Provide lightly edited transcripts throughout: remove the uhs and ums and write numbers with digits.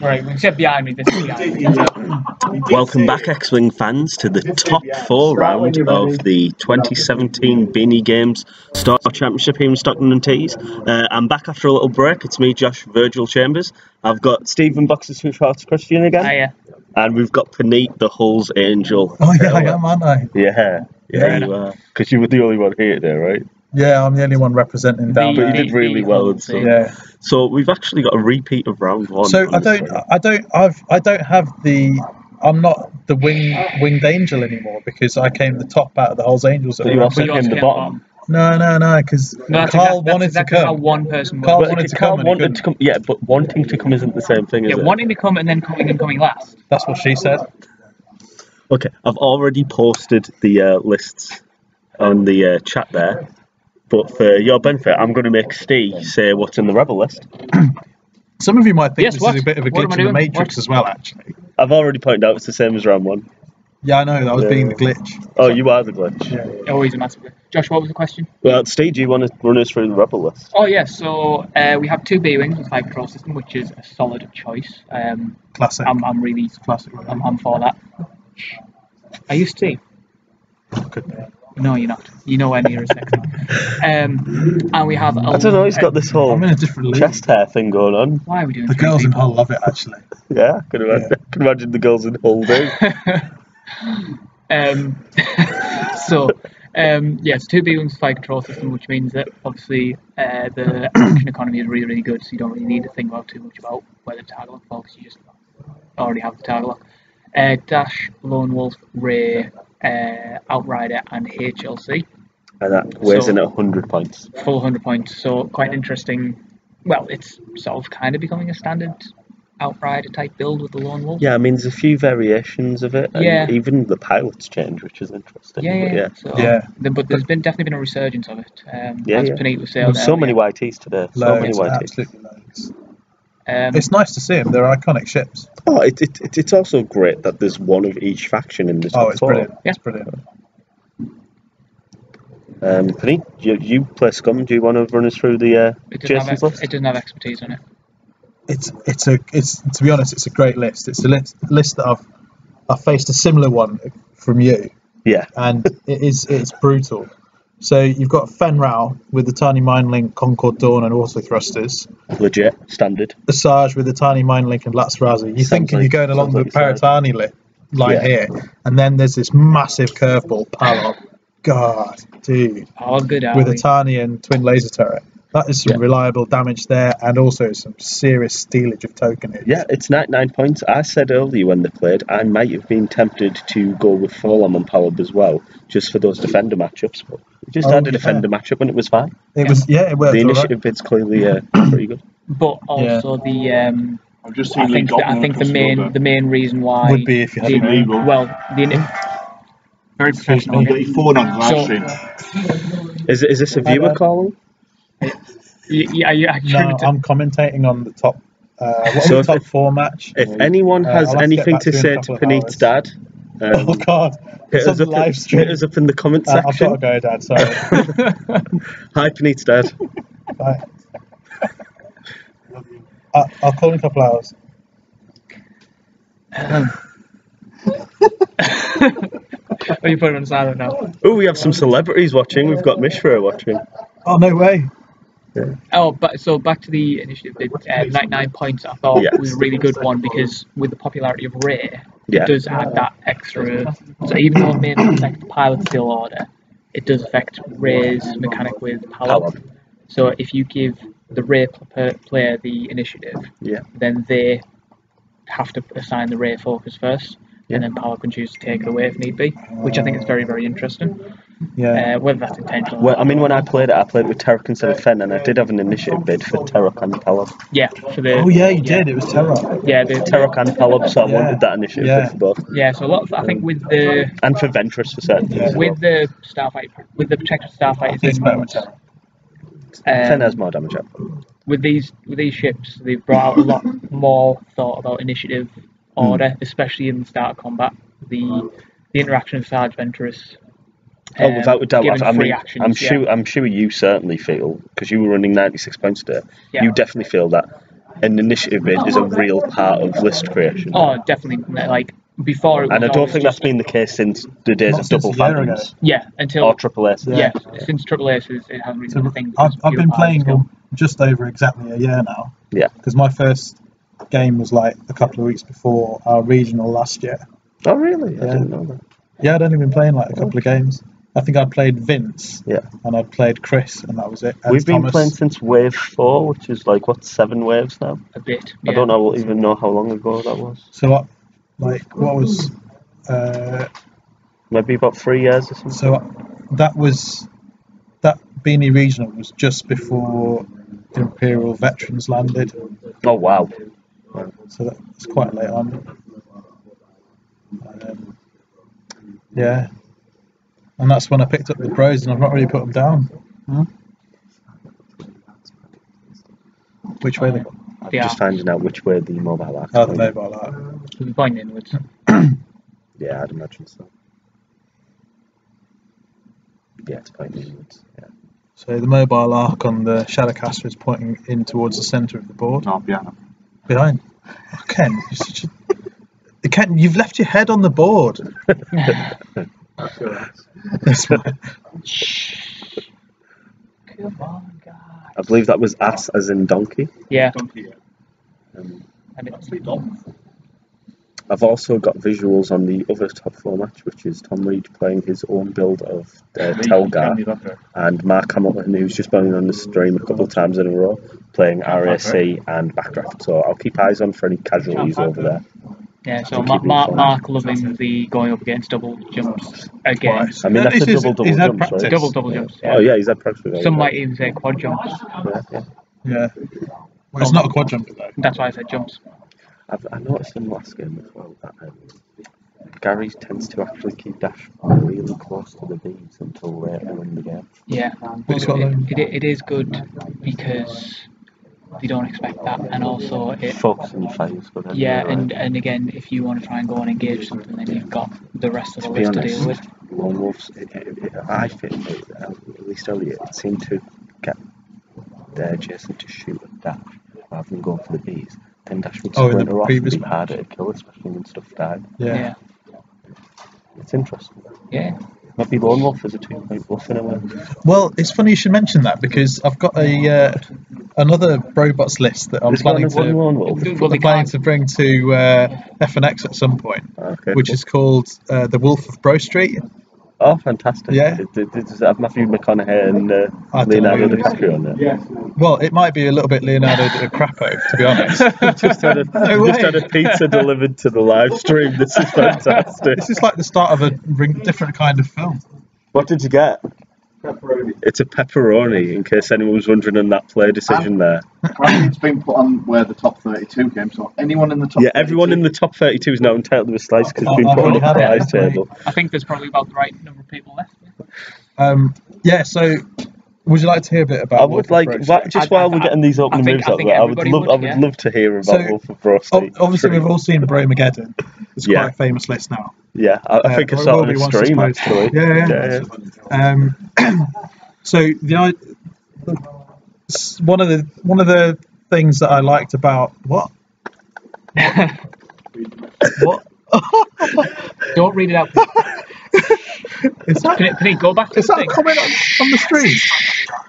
Right, we sit behind me. This is behind me. Welcome back, X-Wing fans, to the top 4 round of the 2017 Beanie Games Star Championship here in Stockton and Tees. I'm back after a little break. It's me, Josh Virgil Chambers. I've got Stephen Boxes Who Shouts Christian again. Hiya. And we've got Paneet, the Hull's Angel. Oh yeah, I am, aren't I? Yeah, you are. Because you were the only one here today, right? Yeah, I'm the only one representing down But you there. did really well and stuff. Yeah. So we've actually got a repeat of round 1. So I don't have the. I'm not the winged angel anymore because I came the top out of the Hull's Angels. But you also came the bottom. No, because Carl wanted to come. How one person Carl wanted to come. Yeah, but wanting to come isn't the same thing, is it? Yeah, wanting to come and then coming last. That's what she said. Okay, I've already posted the lists on the chat there. But for your benefit, I'm going to make Steve say what's in the Rebel list. Some of you might think Yes, this what? is a bit of a What am glitch I in the doing? Matrix What? as well, actually. I've already pointed out it's the same as round 1. Yeah, I know, that was being the glitch. Oh, you are the glitch. Yeah. Always a massive. Josh, what was the question? Well, Steve, do you want to run us through the Rebel list? Oh yeah, so we have 2 B-wings with 5 control system, which is a solid choice. Classic. I'm really Classic. I'm for that. Are you Steve? Could be. No, you're not. You know where near is next time. And we have. I don't know, he's got this whole I'm in a different league. chest hair thing going on. Why are we doing? The 3 girls in people? Hull love it, actually. Yeah, I can imagine the girls in Hull do. Yeah, it's 2 B-wings flight control system, which means that obviously the action economy is really, really good, so you don't really need to think about too much about whether to target lock falls, because you just already have the target lock. Dash, Lone Wolf, Ray, Outrider, and HLC. And that weighs in at 100 points. Full 100 points, so quite interesting. Well, it's sort of kind of becoming a standard Outrider type build with the Lone Wolf. Yeah, I mean, there's a few variations of it, and Yeah. even the pilots change, which is interesting. But there's definitely been a resurgence of it. As Paneet was saying, There's so many YTs today. So many YTs. Absolutely loads. It's nice to see them. They're iconic ships. Oh, it's also great that there's one of each faction in this. Oh, it's brilliant. Yeah. It's brilliant. Paneet, you play Scum. Do you want to run us through the Jason's list? It doesn't have expertise on it. It's to be honest, it's a great list. It's a list that I've faced a similar one from you. Yeah. And it's brutal. So you've got Fen Rao with the tiny Mind Link, Concord Dawn, and auto thrusters. Legit, standard. Asajj with the tiny Mind Link and Lats Razi. You're thinking you're going along the Paratani line here, and then there's this massive curveball, Palop. God, dude. Oh, good. With a tiny and twin laser turret. That is some reliable damage there, and also some serious stealage of tokenage. Yeah, it's 99 points. I said earlier when they played, I might have been tempted to go with Forlom and Palop as well, just for those defender matchups. But we just had a defender matchup and it was fine. It was, it worked. The initiative bit's clearly pretty good. But also I've just seen I think the main reason why would be if you had very professional. You got your phone on live stream. Is this a viewer calling? Yeah. No, I'm commentating on the top. The top 4 match? If anyone has anything to say to Paneet's dad, oh God, hit us, hit us up in the comment section. I've got to go, Dad. Sorry. Hi, Paneet's dad. Bye. I'll call in a couple hours. Are you putting on silent now? Oh, we have some celebrities watching. We've got Mishra watching. Oh, no way. Yeah. Oh, so back to the initiative. 99 points I thought was a really good one because with the popularity of Ray, it does add that extra. So even though it may not affect the pilot skill order, it does affect Ray's mechanic with Palop. So if you give the Ray player the initiative, then they have to assign the Ray focus first, and then Palop can choose to take it away if need be, which I think is very, very interesting. Yeah. Whether that's intentional. Well, I mean, when I played with Terok instead of Fen, and I did have an initiative bid for Terok and Palop. Yeah. Oh yeah, you did. It was Terok. Yeah, the Terok and Palop, so I wanted that initiative bid for both. Yeah, so a lot of, I think with the and for Ventress for certain things. With the Starfighter, with the protected Starfighters, It's better with Terok. Fen has more damage up. With these ships, they've brought out a lot more thought about initiative order, especially in the start of combat. The interaction of Sarge Ventress. Without a doubt. I mean, actions, I'm sure you certainly feel, because you were running 96 points today, you definitely feel that an initiative bid is a real part of list creation. Oh, definitely. Like before, it was And I don't think that's just, been the case since the days of double phantoms. yeah, until Or triple aces. yeah, since triple aces, it hasn't really been a thing. I've been playing them just over exactly a year now. Yeah. Because my first game was like a couple of weeks before our regional last year. Oh, really? I didn't know that. Yeah, I'd only been playing like a couple of games. I think I'd played Vince. Yeah. And I'd played Chris, and that was it. We've been playing since wave 4, which is like, what, 7 waves now? A bit. Yeah. I don't even know how long ago that was. So what was... Maybe about 3 years or something. So that Beanie Regional was just before Imperial Veterans landed. Oh, wow. So that's quite late on. Yeah. And that's when I picked up the pros, and I've not really put them down. Which way they go? I'm just finding out which way the mobile arc. Oh, the mobile arc. We'll be pointing inwards. Yeah, I'd imagine so. Yeah, it's pointing inwards. Yeah. So the mobile arc on the Shadowcaster is pointing in towards the centre of the board. No, behind. Behind. Oh, Ken, you're such a... Ken, you've left your head on the board. That's right. Come on, guys. I believe that was ass as in donkey. Yeah. Um, And it's I've also got visuals on the other top 4 match, which is Tom Reed playing his own build of Telgar, and Mark Hamilton, who's just been on the stream a couple of times in a row, playing RAC and Backdraft. So I'll keep eyes on for any casualties over there. yeah, so Mark loving the going up against double jumps again. I mean, that's a double jump, right? Double jumps. Yeah. Oh yeah, he's had practice. Some might even say quad jumps. Yeah. Well, it's not a quad jumper though. That's why I said jumps. I noticed in the last game as well that Gary tends to actually keep Dash really close to the beads until later in the game. Yeah, it is good because they don't expect that, and also it focus on your fires. Yeah, and again, if you want to try and go and engage something, then you've got the rest of the list to deal with. Lone Wolves, I think, at least earlier, it seemed to get their Jason to shoot at Dash rather than go for the bees. Then Dash would sprint her off and be harder to kill, especially when stuff died. Yeah. It's interesting. Yeah. Maybe Lone Wolf is a 2-point bluff in a way. Well, it's funny you should mention that, because I've got another robots list that I'm planning to bring to FNX at some point, which is called The Wolf of Bro Street. Oh, fantastic. Yeah. Does it have Matthew McConaughey and Leonardo DiCaprio on it? Well, it might be a little bit Leonardo DiCaprio, to be honest. just had a pizza delivered to the live stream. This is fantastic. This is like the start of a different kind of film. What did you get? Pepperoni. It's a pepperoni, in case anyone was wondering on that play decision there. Apparently it's been put on where the top 32 came, so anyone in the top 32... everyone in the top 32 is now entitled to a slice because it's been put on the prize table. I think there's probably about the right number of people left. Yeah, so would you like to hear a bit about I would like, while we're getting these opening moves out there, I would love to hear about Wolf of Bro Street. Obviously, we've all seen Bromageddon. It's quite a famous list now. Yeah, I think I saw it on stream actually. Yeah. So one of the things that I liked about what? Don't read it out. Can he go back to is that a comment on the stream?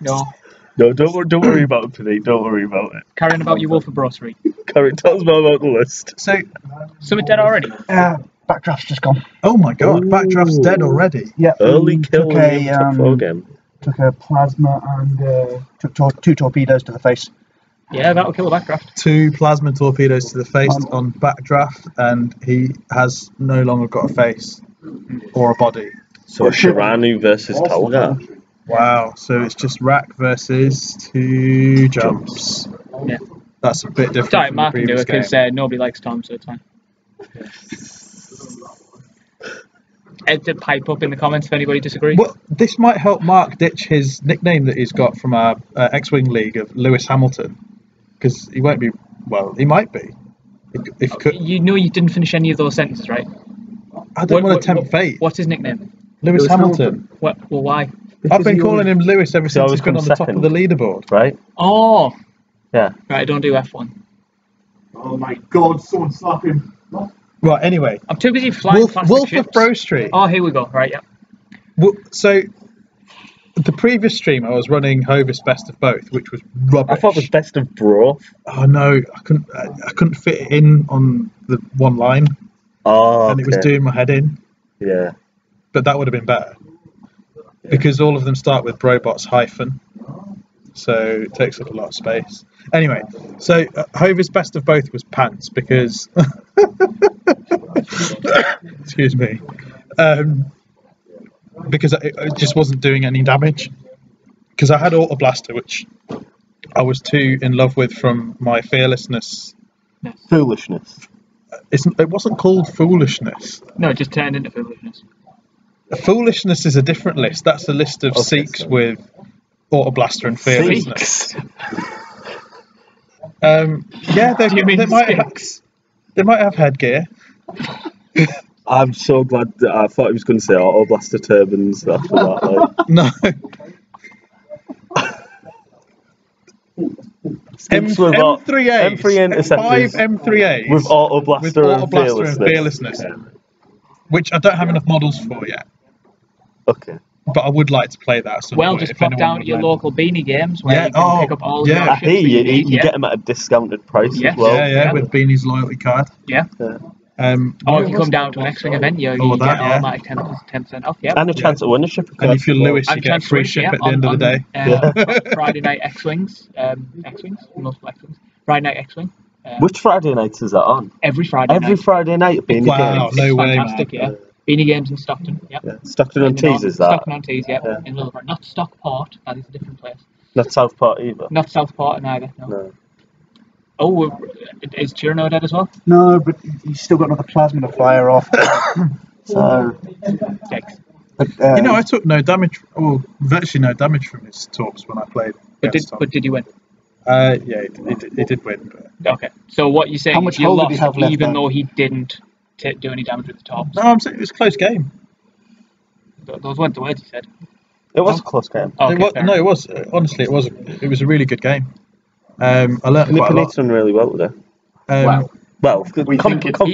No, don't worry about it, Pete. Don't worry about it. Carrying about your Wolf of Bro Street. Tell us more about the list. So, something dead already? Backdraft's just gone. Oh my god, Backdraft's dead already. Yeah. Early kill in the top 4 game. Took a plasma and took 2 torpedoes to the face. Yeah, that'll kill a Backdraft. 2 plasma torpedoes to the face on Backdraft, and he has no longer got a face or a body. So Shiranu versus Telgar. Wow, so it's just Rack versus 2 jumps. Yeah. That's a bit different. Sorry, Mark can do it because nobody likes Tom, so it's fine. Ed to pipe up in the comments if anybody disagrees. Well, this might help Mark ditch his nickname that he's got from our X-Wing League of Lewis Hamilton, because he won't be. Well, he might be. You know, you didn't finish any of those sentences, right? I don't want to tempt fate. What's his nickname? Lewis Hamilton. Well, why? I've been calling him Lewis ever since he's been on the top of the leaderboard. Right? Oh. Yeah. Right, don't do F1. Oh my God! Someone slap him. Right. Anyway, I'm too busy flying Wolf ships. of Bro Street. Oh, here we go. Right, yeah. So, the previous stream I was running Hovis Best of Both, which was rubbish. I thought it was Best of Bro. Oh no, I couldn't fit it in on the one line, and it was doing my head in. Yeah. But that would have been better because all of them start with Brobots hyphen, so it takes up a lot of space. Anyway, so Hovis Best of Both was pants because excuse me, because it just wasn't doing any damage. Because I had Auto Blaster, which I was too in love with from my fearlessness. Foolishness. It wasn't called foolishness. No, it just turned into foolishness. Foolishness is a different list. That's a list of Sikhs with Auto Blaster and fearlessness. Yeah, they might have headgear. I'm so glad that I thought he was going to say Auto Blaster turbans after that. Like. No. M3A, M3 interceptors, 5 M3As with Auto Blaster and fearlessness. Yeah. Which I don't have enough models for yet. Okay. But I would like to play that at some point. Just pop down to your local Beanie games where you can pick up all yeah. your I hear you get them at a discounted price as well. Yeah, with Beanie's loyalty card. Yeah. Or if you come down to an X-Wing event, you get automatic 10% off. Yeah. And a chance to win a ship. And if you're Lewis, you get free ship at the end of the day. Friday night X-Wings. X-Wings? Multiple X-Wings. Friday night X-Wing. Which Friday nights is that on? Every Friday night. Every Friday night at Beanie Games. No way, fantastic, man. Yeah. Beanie Games in Stockton, yeah. Stockton on Tees is that? Stockton on Tees, yeah. In Littleburn. Not Stockport, that is a different place. Not Southport either? Not Southport either, no. Oh, is Chirno dead as well? No, but he's still got another plasma to fire off. So... But, I took no damage, virtually no damage from his torps when I played. But did you win? Yeah, he did win. But... Okay, so what you're saying is you lost even though he didn't do any damage with the torps? No, I'm saying it was a close game. Those weren't the words you said. It was a close game. Okay, it was. Honestly, it was a really good game. I learned quite a lot. He's done really well today. Well,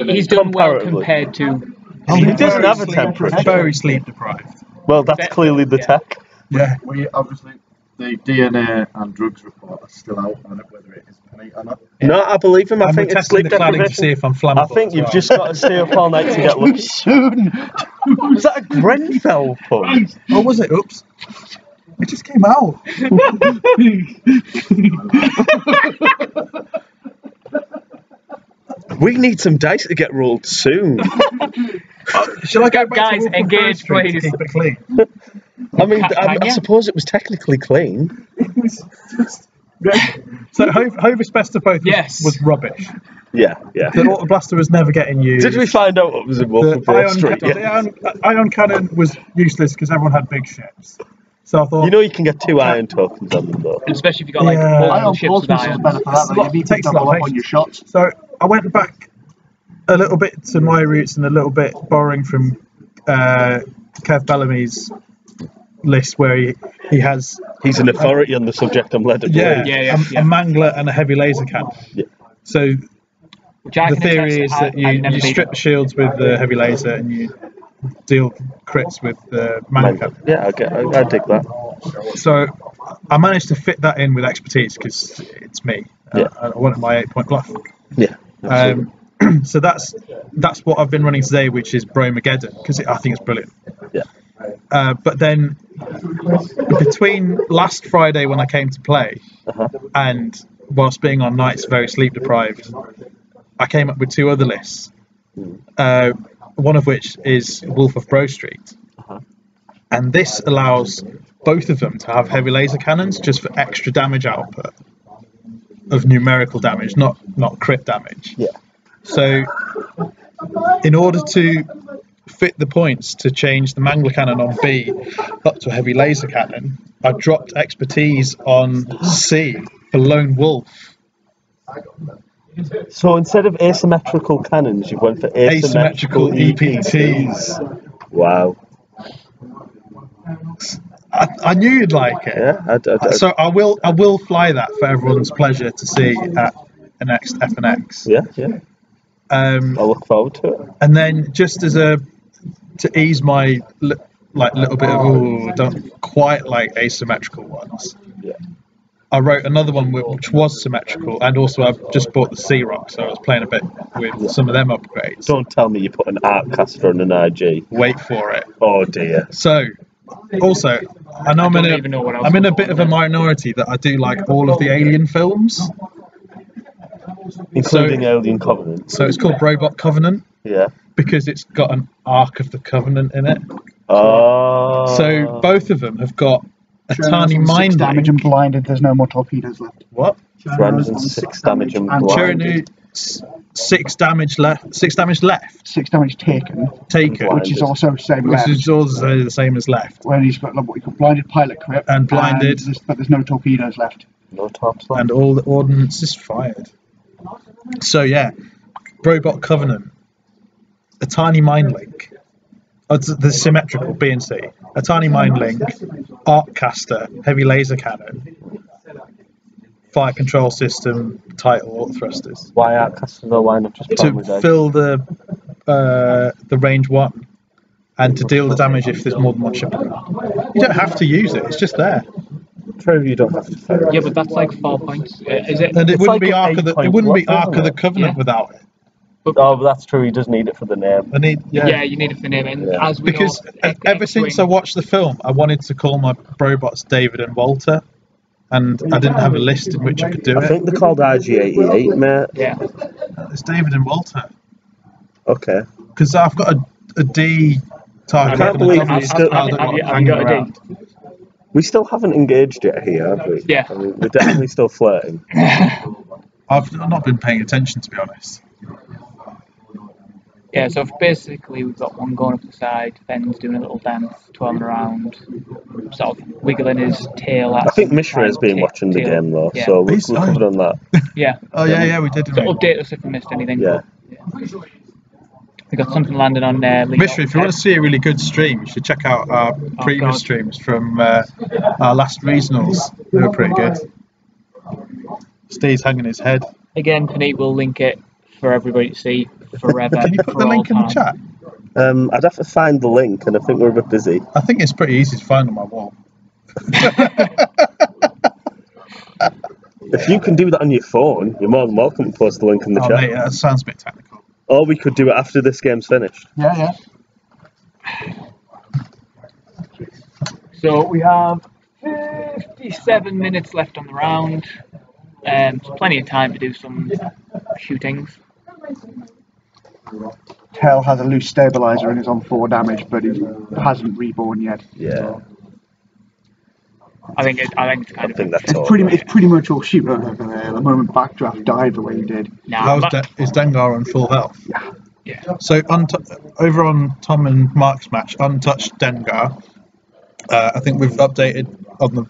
he's done well compared to... He doesn't have a temperature. Very sleep deprived. Well, that's clearly the tech. Yeah. We obviously, the DNA and drugs report are still out on it, whether it is meat or not. No, I believe him. I think it's sleep deprivation. To see if I'm flammable. I think you've just got to stay up all night to get lucky. Soon. Was that a Grenfell pun? Oh, was it? Oops. It just came out. We need some dice to get rolled soon. Shall I go back guys, to engage, please. To keep it clean? I mean, I suppose it was technically clean. So Hovis Best of Both was rubbish. Yeah. The Auto Blaster was never getting used. Did we find out what was in Wolf of Bro Street? The ion cannon was useless because everyone had big ships. So I thought... you can get 2 iron tokens on them though. Especially if you got multiple ships with iron. Better for that, it takes a lot on your shots. So I went back a little bit to my roots and a little bit borrowing from Kev Bellamy's list where he has... He's an authority on the subject, I'm led to believe. A mangler and a heavy laser cannon. Yeah. So the theory is that you strip the shields with the heavy laser and you deal crits with the mangler. Yeah, I dig that. So I managed to fit that in with expertise because it's me. I wanted my 8-point bluff. Yeah. So that's what I've been running today, which is Bromageddon, because I think it's brilliant. Yeah. But then between last Friday when I came to play and whilst being on nights very sleep deprived, I came up with 2 other lists. One of which is Wolf of Bro Street. And this allows both of them to have heavy laser cannons just for extra damage output of numerical damage, not crit damage. Yeah. So in order to fit the points to change the mangler cannon on B up to a heavy laser cannon, I dropped expertise on C for Lone Wolf. So instead of asymmetrical cannons, you went for asymmetrical EPTs. Wow. I knew you'd like it. Yeah. So I will fly that for everyone's pleasure to see at next FNX. Yeah. I look forward to it. And then just to ease my little bit of don't quite like asymmetrical ones. Yeah. I wrote another one which was symmetrical, and also I've just bought the C-Rock, so I was playing a bit with some of them upgrades. Don't tell me you put an Artcaster on an IG. Wait for it. Oh dear. So, also, I know I'm in a bit of a minority that I do like all of the Alien films. Including Alien Covenant. So it's called Robot Covenant. Yeah. Because it's got an Ark of the Covenant in it. Oh. So both of them have got a tiny mind damage and blinded. There's no more torpedoes left. What? 306 damage and blinded. 6 damage left. 6 damage left. 6 damage taken. Which is also same left. Which is also the same as left. When he's got what you call blinded pilot crypt. And blinded. But there's no torpedoes left. No tops left. And all the ordnance is fired. So yeah, Robot Covenant. A tiny mind link. The symmetrical B and C. A tiny mind link. Arccaster, heavy laser cannon. Fire control system, title, auto thrusters. Why Artcaster though? Why not just to fill the range 1 and to deal the damage if there's more than one ship around. You don't have to use it, it's just there. True, you don't have to fire. Yeah, but that's like 4 points. Is it? And it wouldn't be Ark of the Covenant without it. But that's true, he does need it for the name. Yeah, you need it for the name. And as we because ever since I watched the film, I wanted to call my robots David and Walter. And I didn't have a list in which I could do it. I think they're called RG-88, mate. Yeah. It's David and Walter. Okay. Because I've got a D target. I can't believe have you got a D? We still haven't engaged yet here, have we? Yeah. I mean, we're definitely still flirting. I've not been paying attention, to be honest. Yeah, so basically we've got one going up the side, Ben's doing a little dance, twirling around, sort of wiggling his tail. I think Mishra has been watching the game though, so we're covered on that. Yeah. Oh yeah, we did. So update us if we missed anything. Yeah. We got something landing on there. Mishra, if you want to see a really good stream, you should check out our previous streams from our last regionals. They were pretty good. Steve's hanging his head. Again, Panit will link it for everybody to see forever. Can you put the link in the chat? I'd have to find the link, and I think we're a bit busy. I think it's pretty easy to find on my wall. If you can do that on your phone, you're more than welcome to post the link in the chat. Mate, that sounds a bit technical. Or we could do it after this game's finished. Yeah. So we have 57 minutes left on the round. So plenty of time to do some shootings. Tell has a loose stabilizer and is on 4 damage, but he hasn't reborn yet. Yeah. I think it's kind of. That's it's pretty much all shoot. The moment Backdraft died the way he did. Is Dengar on full health? Yeah. So over on Tom and Mark's match, untouched Dengar. I think we've updated on the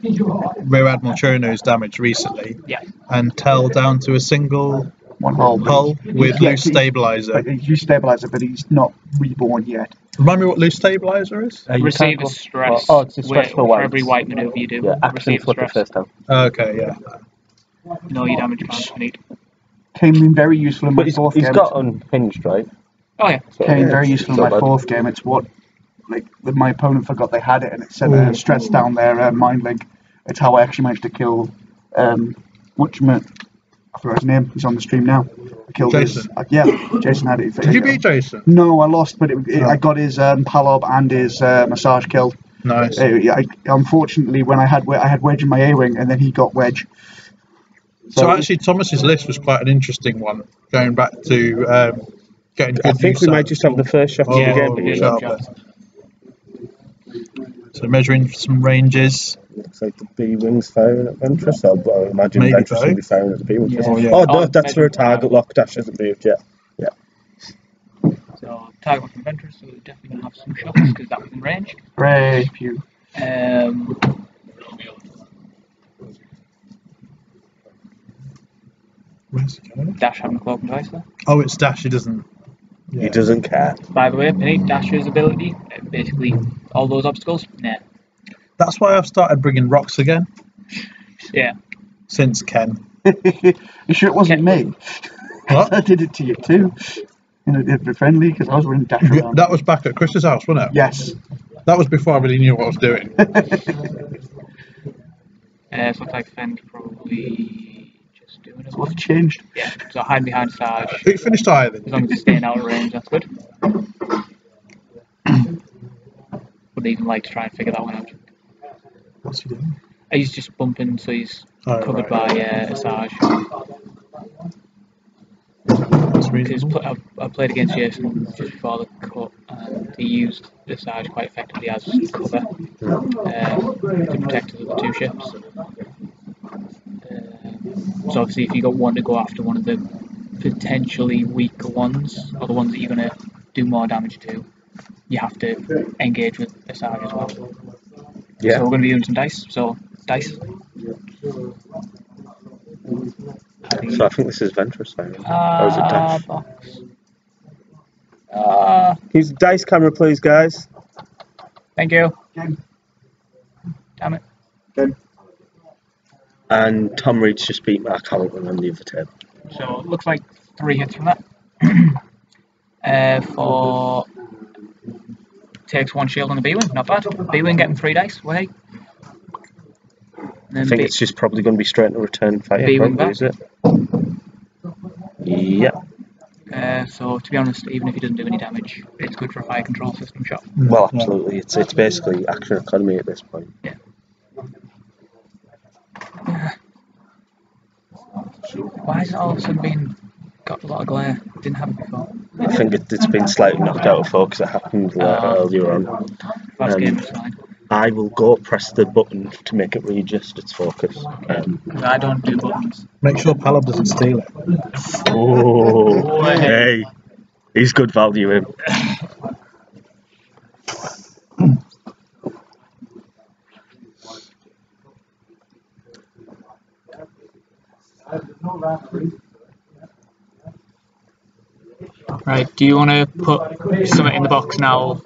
Rear Admiral Cherno's damage recently. Yeah. And Tell down to a single one hull with loose stabilizer. Loose stabilizer, but he's not reborn yet. Remind me what loose stabilizer is? Receive a stress. It's a stress for every white maneuver you do. Yeah, receive flip the first time. Okay, yeah. No, you damage can't need. Came in very useful in my fourth game. He's got unhinged, right? Oh yeah. Came in very useful in my fourth game. It's what my opponent forgot they had it, and it said stress down their mind link. It's how I actually managed to kill I forgot his name. He's on the stream now. I killed Jason. Jason had it. Did you beat Jason? No, I lost, but I got his Palob and his massage killed. Nice. Unfortunately, when I had Wedge in my A-wing, and then he got Wedge. So actually, Thomas's list was quite an interesting one. Going back to getting good. I think we might just have the first shot of the game. So measuring some ranges. Looks like the B-wing's firing at Ventress, so I imagine Maybe Ventress will be firing at the B-wing. Yeah. Oh, no, that's for a target lock. Dash hasn't moved yet. Yeah. So target lock from Ventress, so we're definitely going to have some shots because that was in range. Great, pew. Where's he going? Dash having a cloak and device there. Oh, it's Dash. He doesn't. Yeah. He doesn't care. By the way, Penny, Dash's ability, basically all those obstacles, That's why I've started bringing rocks again. Yeah. Since Ken. You sure it wasn't me? What? I did it to you too. It'd be friendly because I was running dash around. That was back at Chris's house, wasn't it? Yes. That was before I really knew what I was doing. So looks like Fenn's probably just doing it. What's changed? Yeah, so hide behind Sarge. Who finished higher than As long as he's staying out of range, that's good. Wouldn't even like to try and figure that one out. What's he doing? He's just bumping, so he's covered by Sarge. Because I played against Jason just before the cut, and he used the Sarge quite effectively as cover to protect the other two ships. So obviously, if you got one to go after one of the potentially weaker ones, or the ones that you're going to do more damage to, you have to engage with the Sarge as well. Yeah. So we're going to be doing some dice. So dice. So I think this is Ventress, or is it Dash? Box. Use the dice camera, please, guys. Thank you. Game. Damn it. Game. And Tom Reed's just beat Mark Hamilton on the other table. So it looks like 3 hits from that. For takes 1 shield on the B-Wing, not bad. B-Wing getting 3 dice, way. I think it's just probably going to be straight into return fire, B-Wing probably, back. is it? Yep. So to be honest, even if he doesn't do any damage, it's good for a fire control system shot. Well, absolutely. It's basically action economy at this point. Yeah. Why has it all of a sudden got a lot of glare? It didn't happen before. I think it's been slightly knocked out of focus. It happened earlier on. Last game was fine. I will go press the button to make it readjust its focus. I don't do buttons. Make sure Palom doesn't steal it. Oh, hey, he's good value, him. Right, do you want to put something in the box now?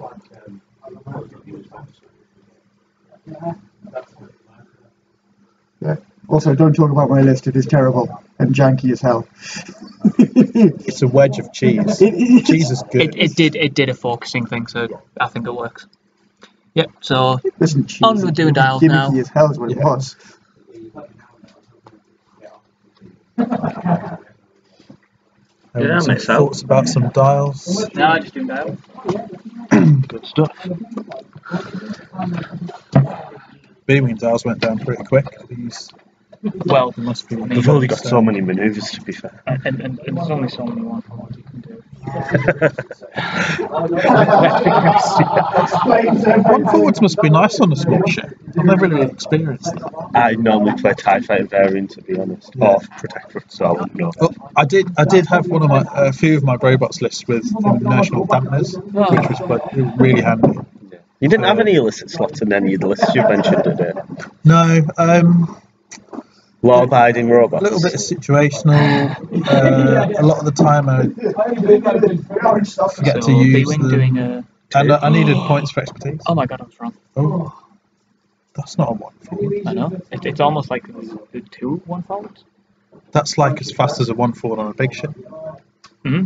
Yeah. Also, don't talk about my list. It is terrible and janky as hell. It's a wedge of cheese. Cheese is good. It did a focusing thing, so I think it works. Yep. So Listen, cheese. on with doing dials now. Gimmicky as hell is what it was. Yeah, Some myself. thoughts about some dials. No, I just doing dials. Good stuff. B-Wing dials went down pretty quick. These Well, must be. We've only got so many manoeuvres, to be fair. and there's only so many one forwards you can do. One forwards must be nice on a small ship. I've never really experienced that. I normally play TIE Fighter variant, to be honest, or Protectorate, so I wouldn't know. Well, I did have one of a few of my robots lists with inertial dampeners, which was really handy. You didn't have any illicit slots in any of the lists you mentioned today. No, Law-abiding a robots. little bit of situational. A lot of the time I forget to use B-Wing them. doing a. And I needed points for expertise. Oh my god, I was wrong. Oh, that's not a one forward. I know. It's almost like the 2 one forwards. That's like as fast as a one forward on a big ship. Hmm.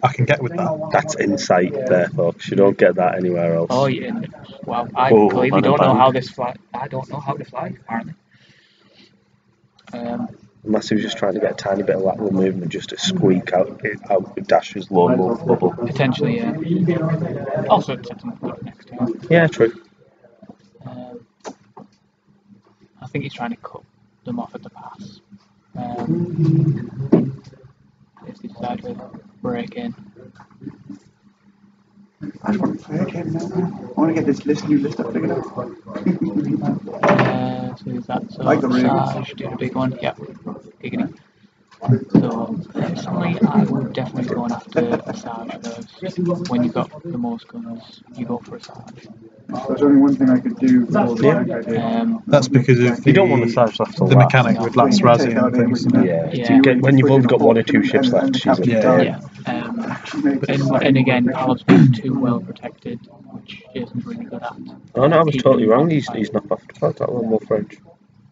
I can get with that. That's insight there, folks. You don't get that anywhere else. Oh yeah. Wow. I Oh, completely don't know unabandoned. how this flies. I don't know how this flies. Apparently. Unless he was just trying to get a tiny bit of lateral movement just to squeak out Dash's lone wolf bubble. Potentially, yeah. Also, it sets him up next to him. Yeah, true. I think he's trying to cut them off at the pass. If they decide to break in. I just want to play a game now. I want to get this new list up figured out. So is that so? Like the ring. Sarge, do the big one. Yep. Giggity. So personally, I would definitely go after a Sarge first. When you've got the most guns, you go for a Sarge. There's only one thing I could do before the rank I did. That's because of You don't want to Sarge left to the last. mechanic with last Razzie and things. Yeah. When you've only got 1 or 2 ships left, she's a Yeah. And again, Palom's being too well protected, which Jason's really good at. Oh no, I was totally wrong. He's not off to that one more French.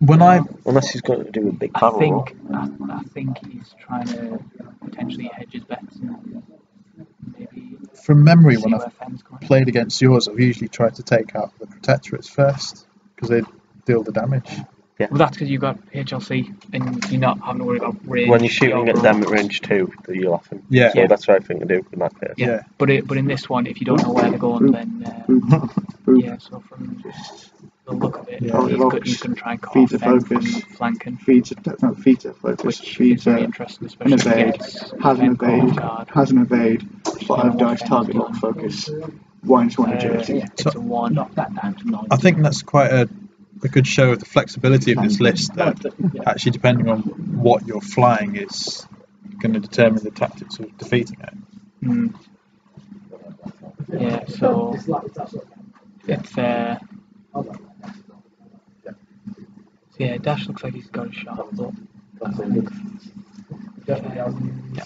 Unless he's got to do a big barrel roll. I think he's trying to potentially hedge his bets and maybe. From memory, when I've played against yours, I've usually tried to take out the protectorates first because they deal the damage. Yeah. Well, that's because you've got HLC and you're not having to worry about range. When you're shooting at them at range 2, you're laughing. Yeah. So that's the right thing to do in that case. Yeah. But in this one, if you don't know where they're going, then so from the look of it, he's going to try and feed the focus, flanking. Feeds a focus, which feeds is very interesting, especially an evade, has an evade, 5 dice target lock focus, 1 to 1 agility. It's a 1. I think that's quite a good show of the flexibility of this list, that actually depending on what you're flying is going to determine the tactics of defeating it. Yeah, so it's Dash looks like he's got a shot, but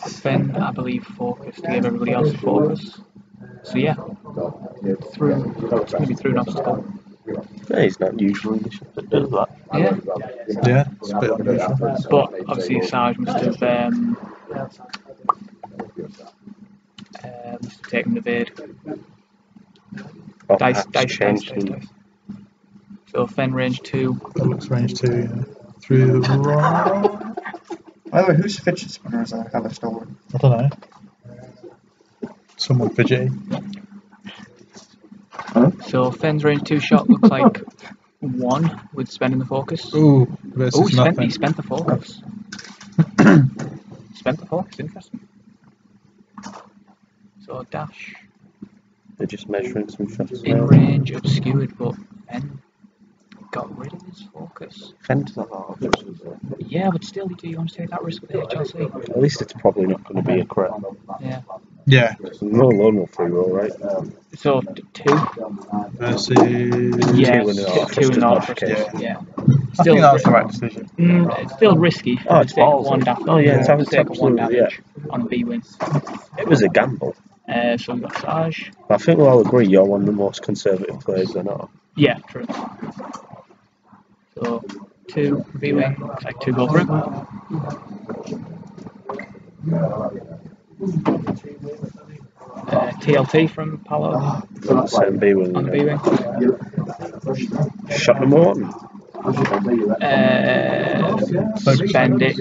Fenn, I believe, focus to give everybody else a focus. So yeah, it's going to be through an obstacle. Yeah, he's not usually the ship that does that. Yeah, it's a bit unusual. But obviously Sarge must have taken the bait. Dice. So Fenn range 2. That looks range 2, yeah. Through the right. By the way, whose fidget spinner is ever stolen? I don't know. Someone fidgety. So Fenn's range 2 shot looks like 1 with spending the focus. Ooh, versus nothing. He spent the focus. Interesting. So Dash. They're just measuring some shots. In range, obscured, but Fenn got rid of his focus. Fenn does have that option. Yeah, but still, do you want to take that risk with the HLC? At least it's probably not going to be a crit. Yeah. So no normal free roll, right? So 2 versus 2 and all. Yeah. I think that's the right decision. It's still risky. Oh, it's balls. One damage. Oh yeah, it's take 1 damage on a B-wing. It was a gamble. So we've got Sarge. I think we'll all agree you're one of the most conservative players they're not. Yeah, true. So 2 B-wing, looks like 2 go through. TLT from Palo. Same B-wing. On the B-wing. Shot them on. Spend it.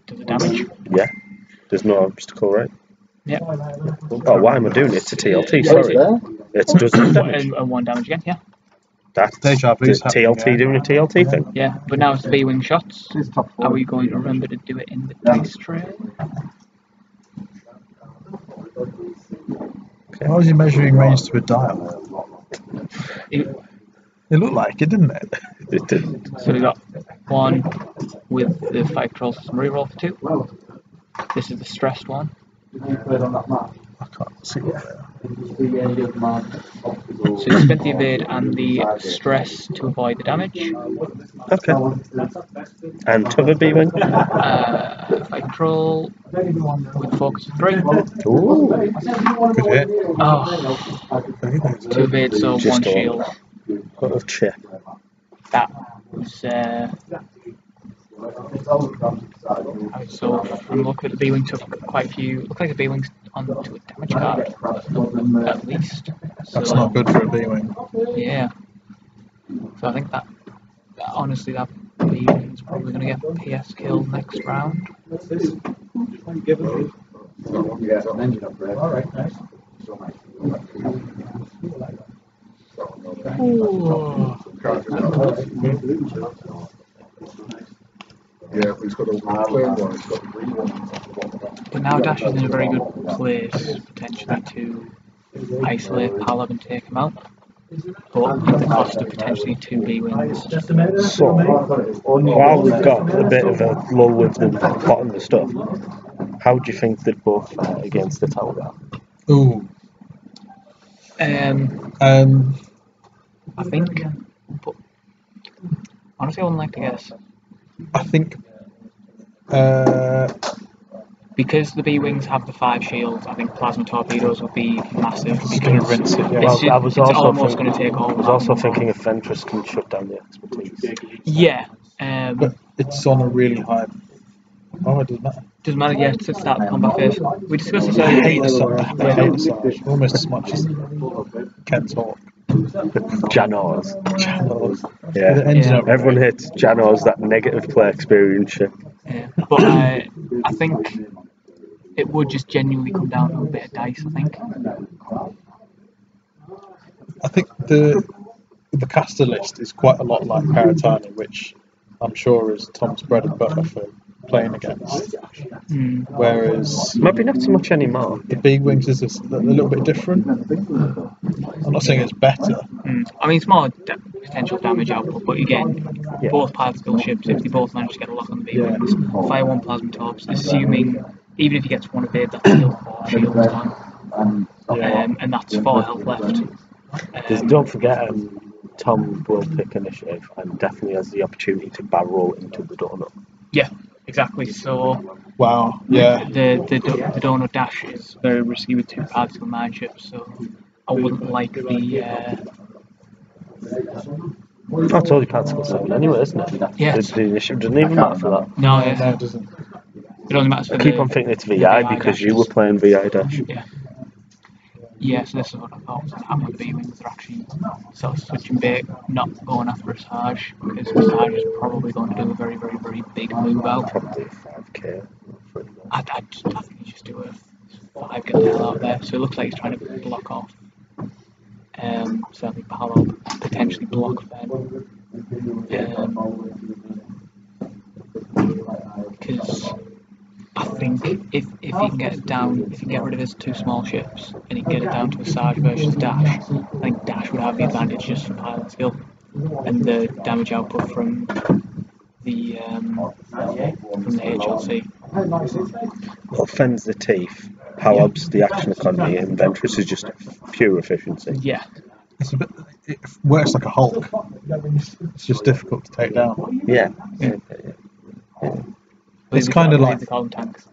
Does the damage? Yeah. There's no obstacle, right? Yeah. Oh, why am I doing it to TLT? Sorry. It does damage. And 1 damage again, yeah. That's TLT doing a TLT thing. Yeah, but now it's the B-wing shots. Are we going to remember to do it in the dice tray? Okay. How was he measuring range to a dial? It looked like it, didn't it? It did. So we got 1 with the 5 control system reroll for 2. This is the stressed one. I can't see it. So you spent the evade and the stress to avoid the damage. Okay. And took a B-wing? 5 control with focus of 3. Ooh. Good hit. Oh. 2 evade, so Just 1 shield. What a chip. That was so from the look at the B-wing took quite a few. Looked like the B-wing's onto a damage card at least. That's not good for a B-wing. Yeah. So I think that honestly that B-wing's probably going to get PS killed next round. Ooh. But now Dash is in a very good place potentially to isolate Palab and take him out. But at the cost of potentially 2 B-wings. So, while we've got a bit of a lull with the bottom of the stuff, how do you think they'd both fare against the Talgar? Ooh. I think, but honestly I wouldn't like to guess. I think because the B-wings have the 5 shields, I think plasma torpedoes would be massive. It's going to rinse it. Yeah. I was also almost going to take all. I was also thinking if Ventress can shut down the expertise. Yeah, But it's on a really high. Oh, it doesn't matter. Doesn't matter, yeah, to start the combat phase. We discussed this I earlier. hate Asajj almost as much as Kent's Hawk. Janos. Yeah. Everyone hates Janos, that negative player experience shit. Yeah. But I think it would just genuinely come down to a bit of dice, I think. I think the caster list is quite a lot like PARENTAL, which I'm sure is Tom's bread and butter for playing against. Whereas maybe not so much anymore. The B-Wings is a little bit different. I'm not saying it's better. I mean, it's more potential damage output, but again, both pilots skill ships, if they both manage to get a lock on the B-Wings, fire one plasma torps, assuming even if he gets one evade, that's still 4 shields gone. And that's 4 health left. Don't forget, Tom will pick initiative and definitely has the opportunity to barrel roll into the donut. Yeah, exactly. So, wow, yeah. The donut dash is very risky with 2 particle mine ships, so I wouldn't like the. That's only particle 7 anyway, isn't it? Yes. The initiative doesn't even matter for that. No, it doesn't. It only matters for I keep on thinking it's VI because you were playing VI dash. Yeah, so this is what I thought was happening with the B-Wings. They're actually sort of switching bait, not going after Asajj, because Asajj is probably going to do a very, very, very big move out. Probably 5k. I think you just do a 5, get the hell out of there. So it looks like he's trying to block off. Certainly Palo, potentially block Fen. Because I think if he can get it down, if he can get rid of his 2 small ships and he can get it down to Asajj versus Dash, I think Dash would have the advantage just for pilot skill and the damage output from the HLC. Well, Fen's the teeth, Halob's the action economy, and Ventress is just pure efficiency. Yeah. It works like a Hulk. It's just difficult to take down. Yeah. It's kind of like. They call them tanks.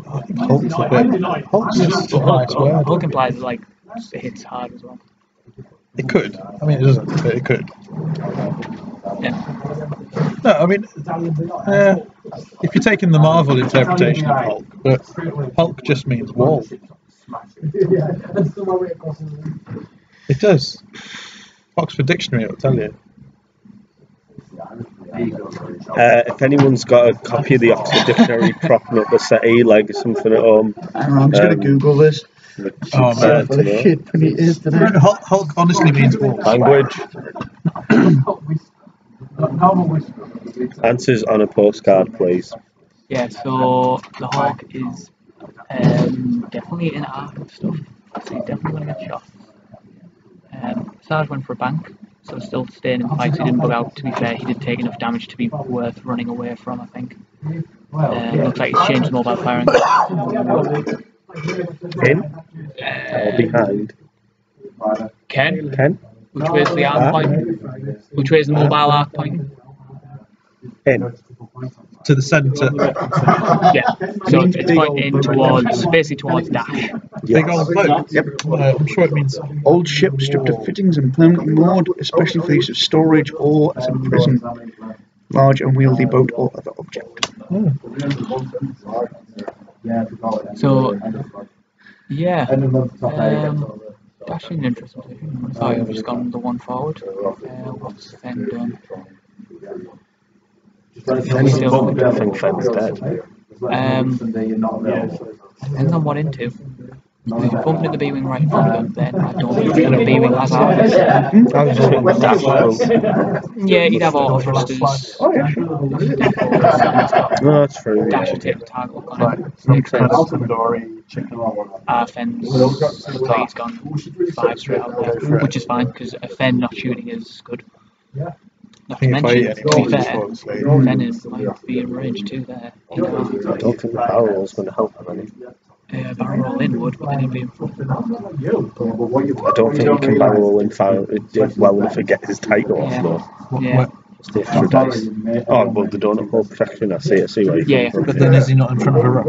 I think Hulk's a bit. Hulk's just a nice word. Hulk implies it hits hard as well. It could. I mean, it doesn't, but it could. Yeah. No, I mean, if you're taking the Marvel interpretation of Hulk, but Hulk just means wall. It does. Oxford Dictionary will tell you. If anyone's got a copy of the Oxford Dictionary propping up a settee, like something at home, I'm just going to Google this. Oh man, Hulk honestly means wall. Language. Answers on a postcard, please. Yeah, so the Hawk is definitely in arc and stuff, so he's definitely going to get shot. Sarge went for a bank, so still staying in fights. He didn't bug out, to be fair. He did take enough damage to be worth running away from, I think. Looks like he's changed mobile firing. In? Or behind? Ken? Which way is the arc point? Which way is the mobile arc point? In. To the centre. Yeah, so it's pointing basically towards Dash. Big old boat. Yep. I'm sure it means Old ship stripped of fittings and permanently moored, especially for use of storage or as a prison. Large unwieldy boat or other object. So, yeah. Dash is an interesting position. I thought he would have just gone the one forward. What's Fen done? I think Fen's dead. Depends on what into. If you're bumping at the B-Wing right in front of him, then I don't think the B-Wing has arcs. I was just thinking Dash will. Yeah, he'd have auto thrusters. No, that's true. Dash would take the target look on it. Makes sense. Fen's looks like he's gone 5 straight out there, which is fine because a Fen not shooting is good. Not to mention, to be fair, Fen might be in range too there. I don't think the barrel roll's going to help him any. Barrel roll in would, but then he'd be in front. I don't think he can barrel roll in fire well enough to get his title off though. Yeah. It's the extra dice. Oh, well, they don't hold perfection. I see where you're from. But then is he not in front of a rock?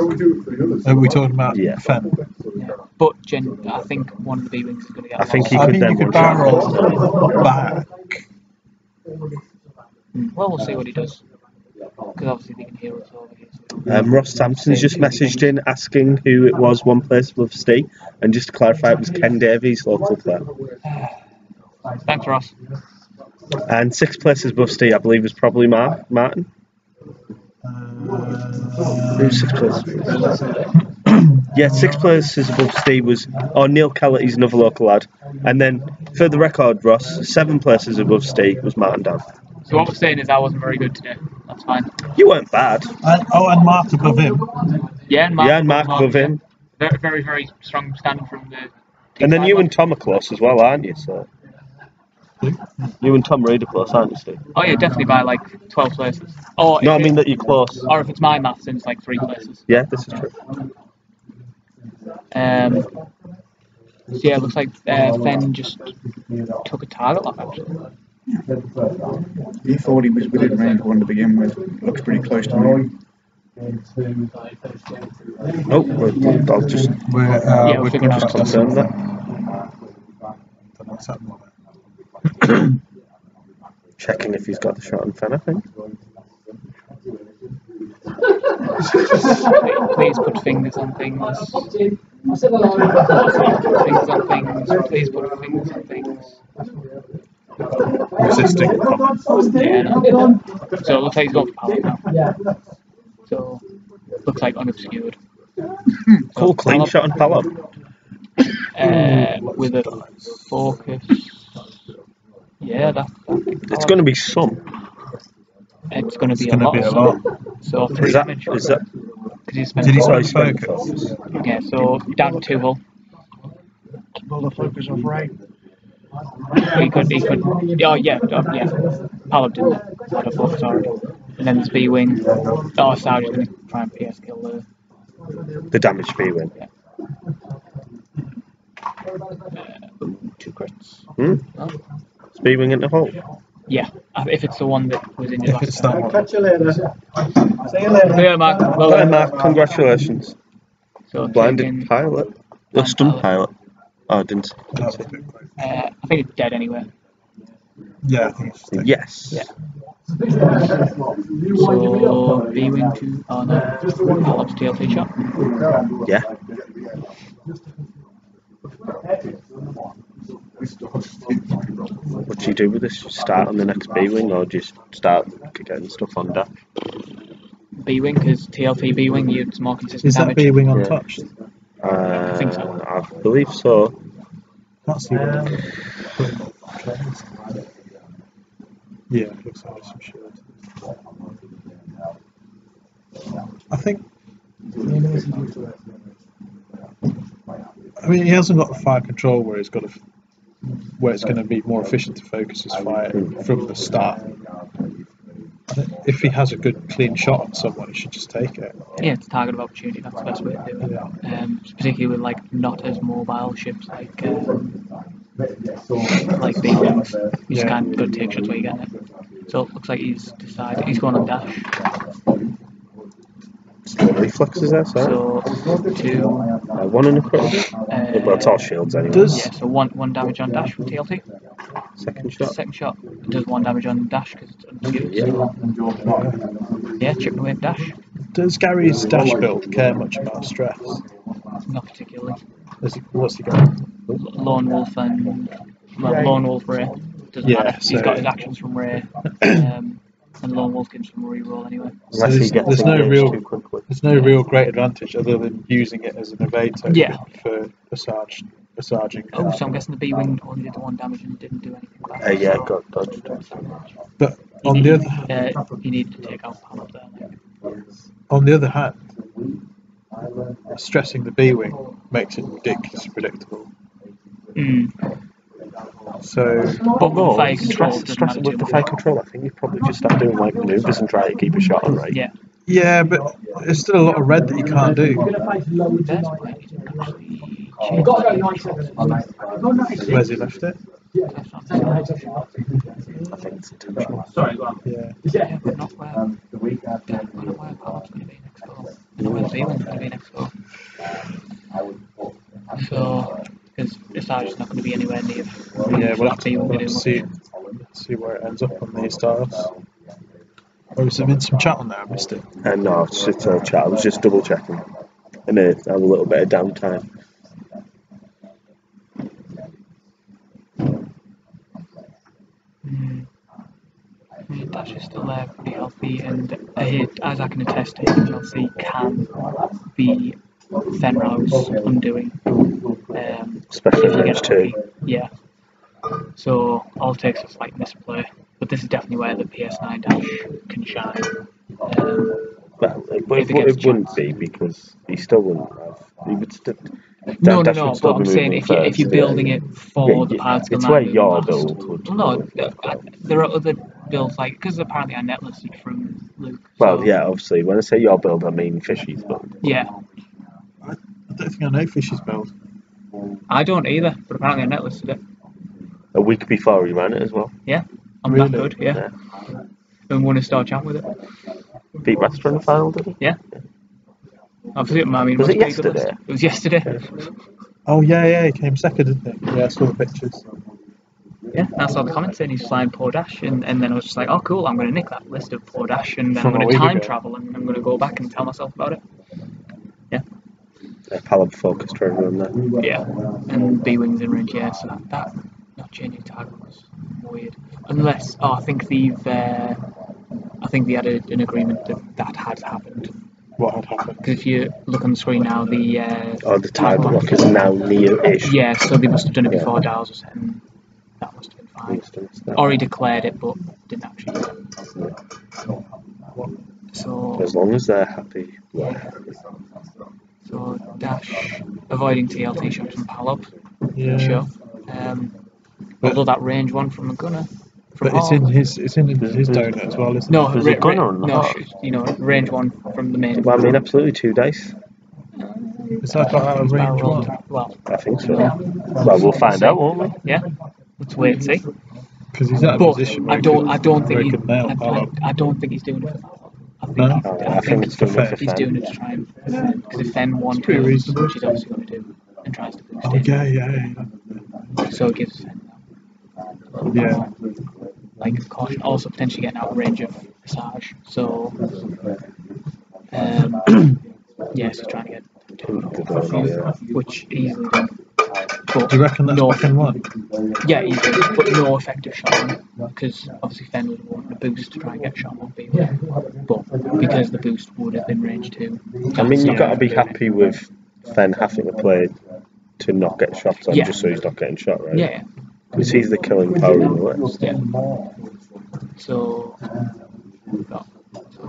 Are we talking about Fen? Yeah. But I think one of the B-Wings is going to get I think he could then barrel back. Well, we'll see what he does. Because obviously they can hear us over here. Ross Sampson's just messaged in asking who it was one place above Steve, and just to clarify, it was Ken Davies, local player. Thanks, Ross. And 6 places above Steve, I believe, was probably Martin. Who's 6 places? Yeah, 6 places above Steve was Neil Kellett, he's another local lad. And then, for the record, Ross, 7 places above Steve was Martin Dan. So what we're saying is I wasn't very good today. That's fine. You weren't bad. And Mark above him. Yeah, and Mark above him. Very, very, very strong stand from the team. And then you and Tom are close as well, aren't you? So you and Tom Reid are close, aren't you, Steve? Oh yeah, definitely by like 12 places. Or no, I mean that you're close. Or if it's my maths, then it's like 3 places. Yeah, this is true. So yeah, it looks like Fenn just took a target lock actually. He thought he was within range one to begin with. Looks pretty close to me. I'll just we're figuring just out confirm that. Checking if he's got the shot on Fenn, I think. Please put fingers on things. Please put fingers on things. Resisting comments. Yeah, no. So it looks like he's gone for pallet now. So looks like unobscured. Cool, clean shot on pallet. With a focus. Yeah, it's going to be some. It's going to be a lot. So 3 damage. Is that? Did he spend focus? Yeah, so down to 2 hull. Roll the focus off right. He could. Oh yeah. Palab didn't have a focus already. And then there's B-Wing. Oh, Sarge's going to try and PS kill the damaged B-Wing. Yeah. 2 crits. Oh. Is B-Wing in the hole? Yeah, if it's the one that was in your last time. Catch you later. See you later. Yeah, Mark. Well done, Mark. Congratulations. So Blinded pilot. Stunned pilot. Oh, I didn't see. I think it's dead anyway. Yeah, I think it's dead. Yes. Yeah. So B-Wing to Palab's TLT shot. Yeah. What do you do with this? Start on the next B-Wing or just start getting stuff on dash? B-Wing, because TLT B-Wing, it's more consistent Is that damage. B-Wing untouched? I think so. I believe so. That's the yeah, it looks like some shield. I think. I mean, he hasn't got the fire control where he's got where it's going to be more efficient to focus his fire from the start. If he has a good clean shot on someone, he should just take it. Yeah, it's target of opportunity. That's the best way to do it. Yeah. Particularly with like not as mobile ships like B-Wings. You just can't go take shots where you get it. So it looks like he's decided he's going on dash. Reflexes there, so 2. 1 and a quarter. Well, it's all shields anyway. Yeah, so 1 damage on dash from TLT. Second shot. It does 1 damage on dash because it's unskilled. Yeah, chip away dash. Does Gary's dash build care much about stress? Not particularly. What's he got? Lone Wolf and Lone Wolf Ray. Doesn't matter. So he's got his actions from Ray. And Lone Wolf gives him a reroll anyway. So there's no real great advantage other than using it as an evade token for massaging. Oh, so I'm guessing the B-Wing only did the 1 damage and didn't do anything back. Yeah, got dodged. But on the other, you need to take out Palab there. On the other hand, stressing the B-Wing makes it ridiculously predictable. So, but with fire control, stress with the fire control, I think you probably just start doing like maneuvers and try to keep a shot on, right? Yeah. Yeah, but there's still a lot of red that you can't do. Where's he left it? I think it's intentional. Sorry, go on. Yeah. But not where Palab's going to be next go. And where the B-Wing's going to be next go. So, because Asajj is not going to be anywhere near. Yeah, we'll have to see where it ends up on these tiles. Or has there been some chat on there? I missed it. No, it's just a chat. I was just double checking. And I have a little bit of downtime. Dash is still there, pretty healthy, and as I can attest to, HLC can be Fenrow's undoing. Especially in range 2. Yeah. So all it takes is a slight misplay. But this is definitely where the PS9 Dash can shine. Well, it wouldn't be, because he still wouldn't have. He would still. No, but I'm saying if you're building it for the pilot skill, it's where your build would. Well, no, there are other builds because apparently I net listed from Luke. Well, yeah, obviously. When I say your build, I mean Fishy's build. Yeah. I don't think I know Fishy's build. I don't either, but apparently I net listed it. A week before he ran it as well. Yeah, I'm really? that good. Yeah. And won a star champ with it. Beat Master in the final, did he? Yeah. Obviously, was it yesterday? It was yesterday. Oh yeah, he came second, didn't he? Yeah, I saw the pictures. Yeah, I saw the comments saying he's flying Poor Dash, and then I was just like, oh cool, I'm going to nick that list of Poor Dash, and then I'm going to time travel, and I'm going to go back and tell myself about it. Yeah. Palab focused for everyone there. Yeah, and B-Wings in range, yeah, so that not changing target was weird. Unless, I think they had an agreement that had happened. What had happened? Because if you look on the screen now, the time block is now near-ish. Yeah, so they must have done it before Dow's was and that must have been fine. Or he declared it, but didn't actually do it. So as long as they're happy. Yeah. So Dash avoiding TLT shots from Palop. Yeah. Sure. Although that range one from the gunner. But it's in his donut as well, isn't it? No, there's a gunner on the heart. Range one from the main. Well, I mean, absolutely 2 dice. Is that got a range one? Well, I think so. Yeah. Well, we'll find out, won't we? Yeah. Let's wait and see. Because he's at a position where I don't think he could nail Palop. I don't think he's doing it. I think he's doing it to try and because if Fen won kills, which he's obviously going to do, and tries to boost it. Yeah. So it gives Fen like caution, also potentially getting out of range of Visage. So yes, he's trying to get which easily done. But do you reckon that's back in one? Yeah, easily, but no effective shot on it because obviously Fen would want a boost to try and get shot on B1, but because the boost would have been range 2. I mean, you've got to be happy with Fen having a play to not get shots on just so he's not getting shot, right? Yeah. Because he's the killing power in the list. Yeah. So, we've got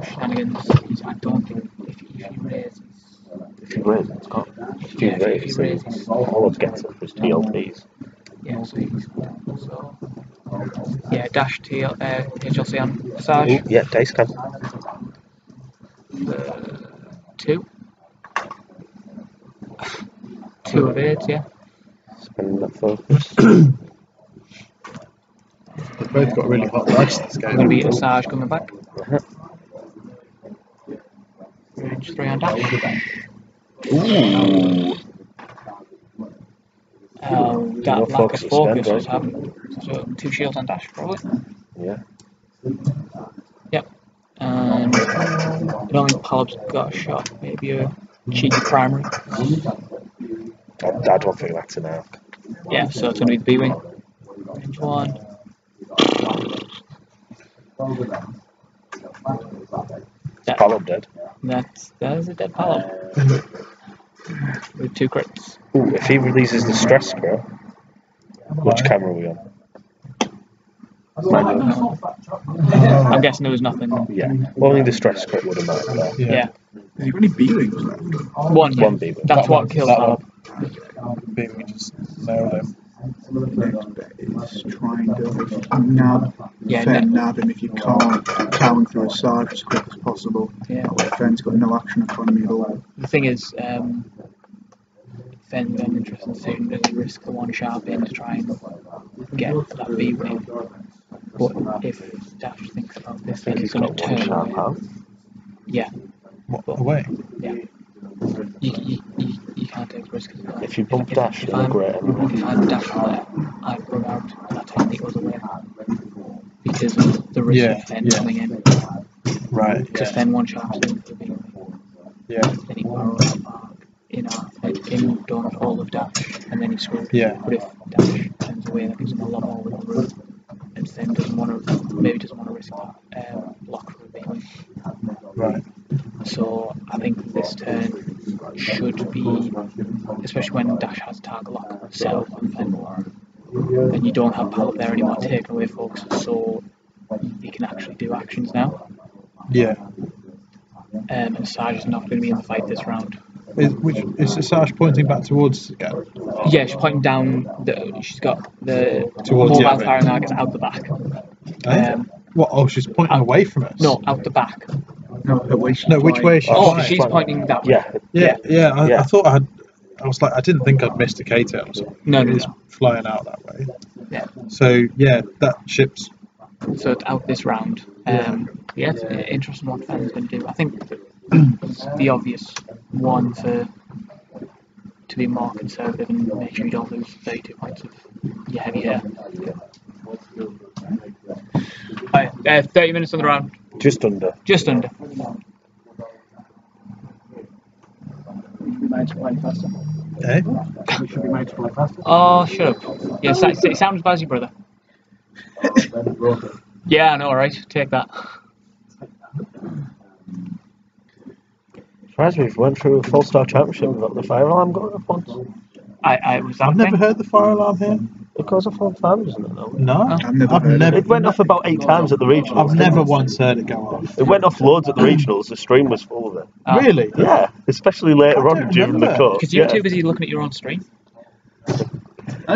shenanigans. I don't think if he raises. If he raises, all of gets up his TLTs. Yeah, so he's. So, yeah, Dash HLC on Visage. Yeah, dice can. 2. 2 of 8, yeah. Spending that focus. They've both got really hot dice this game. Going to be Visage coming back. Range 3 on Dash. Ooh. That lack of focus was happening. So 2 shields on Dash, probably. Yeah. Yep. And I don't think Palab's got a shot. Maybe a cheeky primary. I don't think that's an arc. Yeah, so it's going to be the B-Wing. Range 1. Palab dead. That is a dead Palab. With 2 crits. Ooh, if he releases the stress crit, which camera are we on? I'm guessing there was nothing. Yeah, only the stress crit would have mattered there. Yeah. Has he got any B-Wings left? One B-Wing. That's what killed Palab. B-Wing just nailed him. Next bit is trying to nab him if you can't counter through a Sarge as quick as possible. Yeah. Fen's got no action economy at all. The thing is, Fen's got an interesting decision. Does he risk the 1 sharp in to try and get that B-Wing? But if Dash thinks about this, then he's going to turn away. Yeah. What, away? Yeah. You can't take risks. If you bump Dash, then great. If I have Dash from there, I'd run out and I'd take the other way. Because of the risk of Fen coming in. Right. Because then one shot him for being. Yeah. Then he borrowed that mark in don't all of dash, and then he screwed. Yeah. But if dash turns away, that gives him a lot more wiggle room, and then doesn't want to risk block for a Beanie. Right. So I think this turn should be, especially when dash has target lock set up and you don't have pal up there anymore, taking away focus, so you can actually do actions now. Yeah. And Sarge is not going to be in the fight this round. Is Sarge pointing back towards us again? Yeah, she's pointing down. She's got the Towards mobile the firing targets out the back. What? Oh, she's pointing away from us. No, out the back. No, which way is she? Oh, flying? she's pointing that way. Yeah. I thought I was like, I didn't think I'd missed a K-tail or something. No. It's flying out that way. Yeah. So yeah, that ship's. So it's out this round. It's interesting what Fenn's going to do. I think it's the obvious one to be more conservative and make sure you don't lose 32 points of your heavy hair. Right, 30 minutes on the round. Just under. Just under. Eh? We should be made to play faster. Oh, shut up. Yeah, it sounds as bad as your brother. Yeah, I know, right? Take that. Surprised me if we went through a 4-star championship without the fire alarm going off once. I've never heard the fire alarm here. It goes off all the time, doesn't it? No, I've never It went off about 8 times at the regionals. I've never once heard it go off. It went off loads at the regionals. The stream was full of it. Really? Yeah, especially later on during the cut. Because you're too busy looking at your own stream.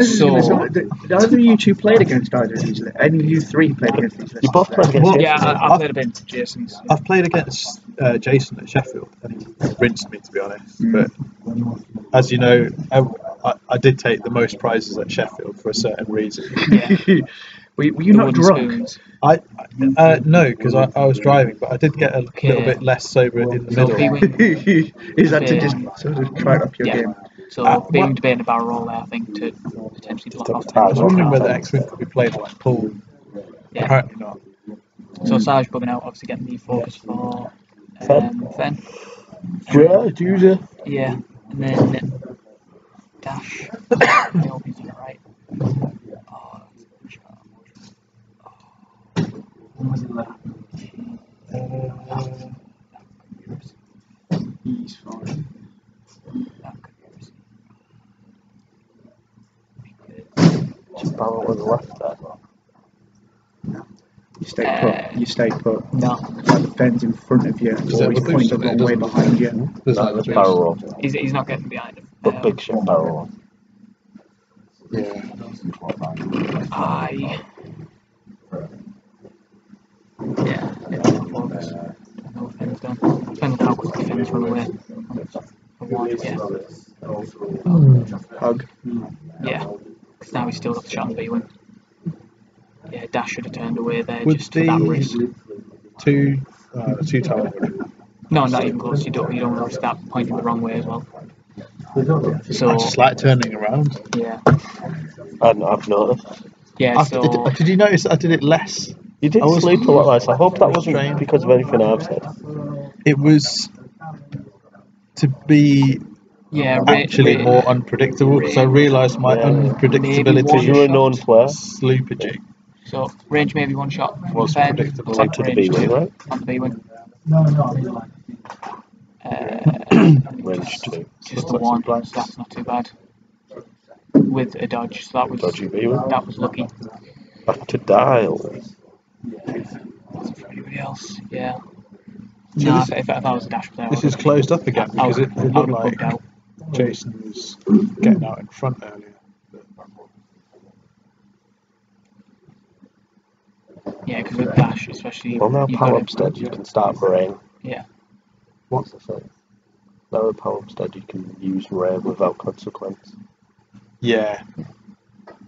So, either of you two played against either of these? Any of you three played against these? You both played against Yeah, I played a bit of Jason's. I've played against Jason at Sheffield, and he rinsed me, to be honest. But as you know, I did take the most prizes at Sheffield for a certain reason. Yeah. Were you not drunk? No, because I was driving, but I did get a little bit less sober in the middle. Is that to just sort of try up your game? So being debating a barrel roll there, I think, to potentially block off. I was wondering whether X-Wing could be played like pool. Yeah. Apparently not. So Sarge bugging out, obviously getting the focus for Fen. Yeah, and then Dash. I hope he's doing it right. He's fine. Barrel was left there. No. You stay put. You stay put. No. Like the Fen's in front of you, or he's pointed one way behind you. That's barrel roll. He's not getting behind him. But big ship barrel roll. Yeah. Focus. Don't know what Fen's done. Depends on how quickly Fen's run away. Hug. Yeah. Because now he's still got the shot on B-wing. Yeah, Dash should have turned away there Would just for that risk. Two times. No, not even close. You don't want to risk that pointing the wrong way as well. So I just like turning around. yeah, I've noticed. yeah. So Did you notice that I did it less? You did sleep a lot less. I hope that wasn't because of anything I've said. It was to be actually more unpredictable, because I realised my unpredictability. You're a known player. Sloopage. So range maybe one shot from Was Fen. predictable. Onto the B-wing, right? On the B-wing. Range 2. Just the one. So that's not too bad. With a dodge, so that was Dodgy B-wing. that was lucky. Back to dial. For everybody else, yeah. No, if I was a Dash player, This is closed up again, because it looked like out. Jason was getting out in front earlier. Yeah, because with Dash, especially. Well, now you've power got upstead, you can start rain. Yeah. What's the thing? Now with power upstead, you can use rain without consequence. Yeah.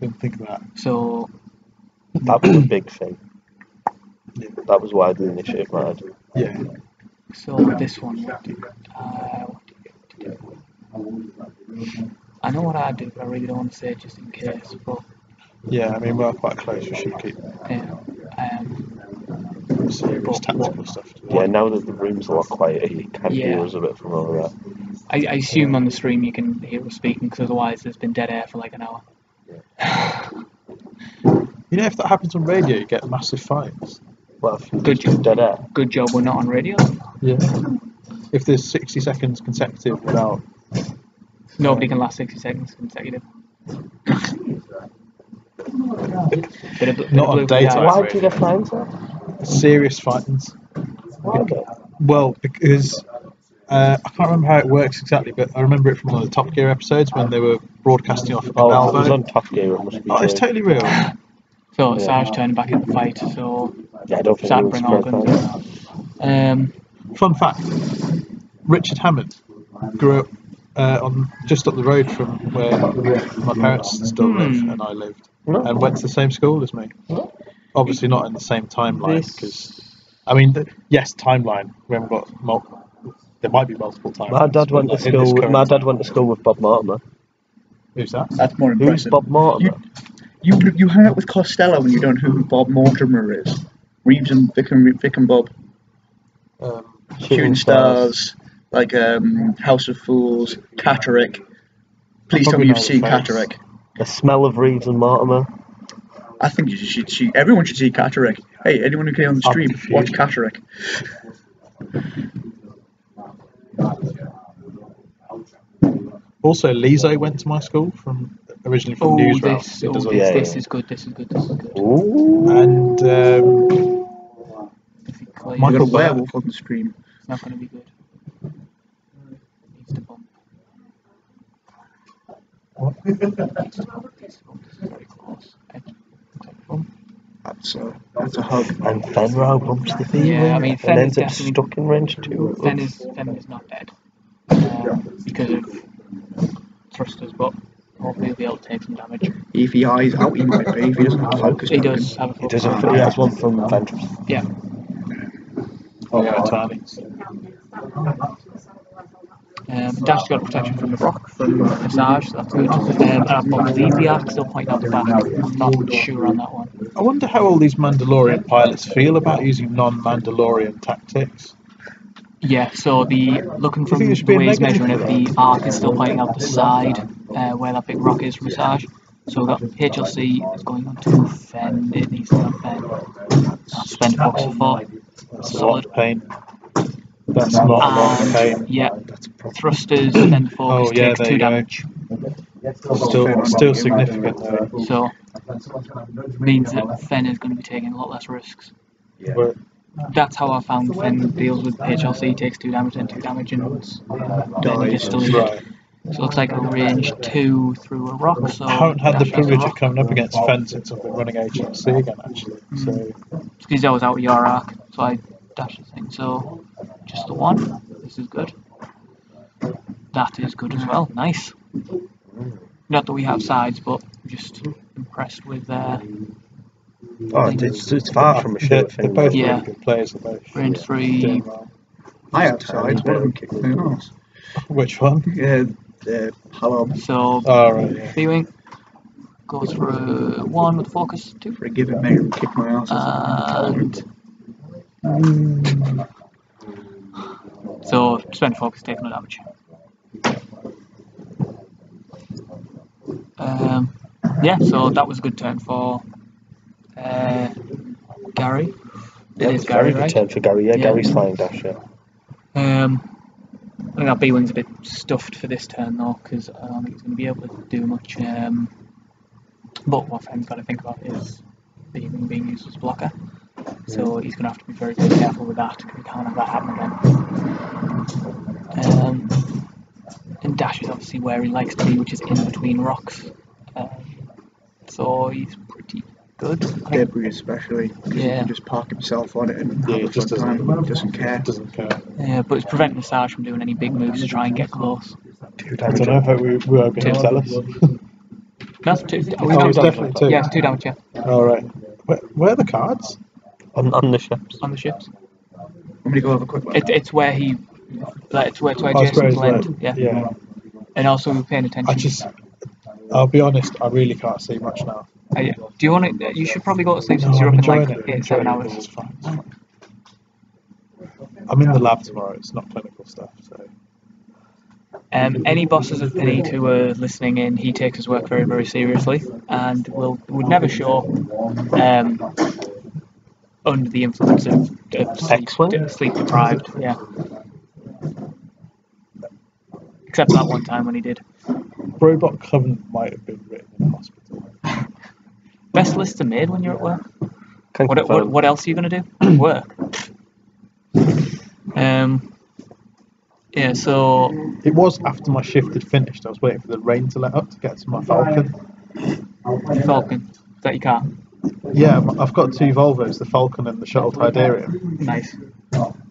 Didn't think of that. So. That was a big thing. Yeah. That was widely initiated. Yeah. So this one, what do you get to do? I know what I'd do, but I really don't want to say it just in case. But Yeah, I mean, we're quite close, we should keep. yeah, serious tactical stuff. Yeah, now that the room's a lot quieter, you can hear us a bit from over there. I assume on the stream you can hear us speaking, because otherwise there's been dead air for like an hour. You know, if that happens on radio, you get massive fines. Well, good job, dead air. Good job we're not on radio. Yeah. If there's 60 seconds consecutive without... Nobody can last 60 seconds consecutive. Not on daytime. Why do you get fines? Serious fines. Well, because I can't remember how it works exactly, but I remember it from one of the Top Gear episodes when they were broadcasting off. Oh, it was on Top Gear. It must be. Oh, it's totally real. So Sarge turning back in the fight. So yeah, I don't think Sarge bring all guns. Fun fact: Richard Hammond grew up just up the road from where my parents still live and I lived, and went to the same school as me. Obviously not in the same timeline, because I mean, yes, timeline. We haven't got there might be multiple timelines. My dad went to school. My dad went to school with Bob Mortimer. Who's that? That's more impressive. Who's Bob Mortimer? You hang out with Costello and you don't know who Bob Mortimer is. Reeves and Vic and Bob. Shooting Stars, like House of Fools, Catterick. Please tell me you've seen Catterick. The Smell of Reeves and Mortimer. I think you should see. Everyone should see Catterick. Hey, anyone who can on the stream, watch Catterick. Also, Lizo went to my school originally from Newsround. This is good. Ooh. And Michael Werewolf on the stream. It's not going to be good. Needs to bump. What? Needs to bump. This is very close. That's a hug. And Fenro bumps the thing. Yeah, I mean, Fen ends is up definitely stuck in range 2. Fen is not dead because of thrusters, but hopefully he'll be able to take some damage. If he eyes out, he might be. If he doesn't have focus, He does have a He does have, he has one from Ventress. Yeah. Dash's got protection from the rock, from Massage, so that's good. And I've got Leviac still pointing out the back. I'm not sure on that one. I wonder how all these Mandalorian pilots feel about using non-Mandalorian tactics. Yeah, so looking from the way he's measuring it, the arc is still pointing out the side where that big rock is from Massage. So we've got HLC is going on to Fen, it needs to have Fen. I'll spend focus for 4. That's a lot of pain. That's not a lot of pain. Yeah, thrusters, spend focus, takes 2 damage. Still significant though. So, means that Fen is going to be taking a lot less risks. Yeah. That's how I found Fen deals with HLC, takes 2 damage, then 2 damage, and then he gets deleted. Right. So it looks like a range 2 through a rock. So I haven't had the privilege of coming up against Fen since I've been running HLC again, actually. So he's always out with your arc, so I dash the thing. So just the 1. This is good. That is good as well. Nice. Not that we have sides, but just impressed with it's far from a short thing. They're both really good players. Range 3. I have sides. One of them kicked my ass. Which one? Yeah, Halom. So, right, B-Wing goes for a 1 with focus, 2. For a given measure, kick my ass. And so, spend focus, take no damage. Yeah, so that was a good turn for Gary. It is Gary, very good right? turn for Gary. Yeah, Gary's flying dash. Yeah. I think our B-Wing's a bit stuffed for this turn though, because I don't think he's going to be able to do much. But what Fen's got to think about is B-Wing being used as a blocker. So he's going to have to be very, very careful with that, because we can't have that happen again. And Dash is obviously where he likes to be, which is in between rocks. So he's pretty good. Debris especially, because he can just park himself on it and have a fun time. Doesn't care. Yeah, but it's preventing Massage from doing any big moves to try and get close. I don't know if we were going to tell us. That's 2. It's definitely 2. Yeah, it's 2 damage, yeah. Alright. Where are the cards? On the ships. On the ships. I'm gonna go have a quick one. It's where he... it's where Jason's land. Yeah. And also we're paying attention. I'll be honest, I really can't see much now. Do you want to... You should probably go to sleep since you're up in like 8-7 hours. I'm in the lab tomorrow. It's not clinical stuff, so. Any bosses of Beanie who are listening in, he takes his work very, very seriously, and would never show under the influence of sleep deprived. Yeah. Except that one time when he did. Robot Covenant might have been written in a hospital. Best lists are made when you're at work. What else are you going to do? Work. Yeah, so... It was after my shift had finished. I was waiting for the rain to let up to get to my Falcon. Falcon? Is that your car? Yeah, I've got 2 Volvos, the Falcon and the Shuttle Tidarium. Nice.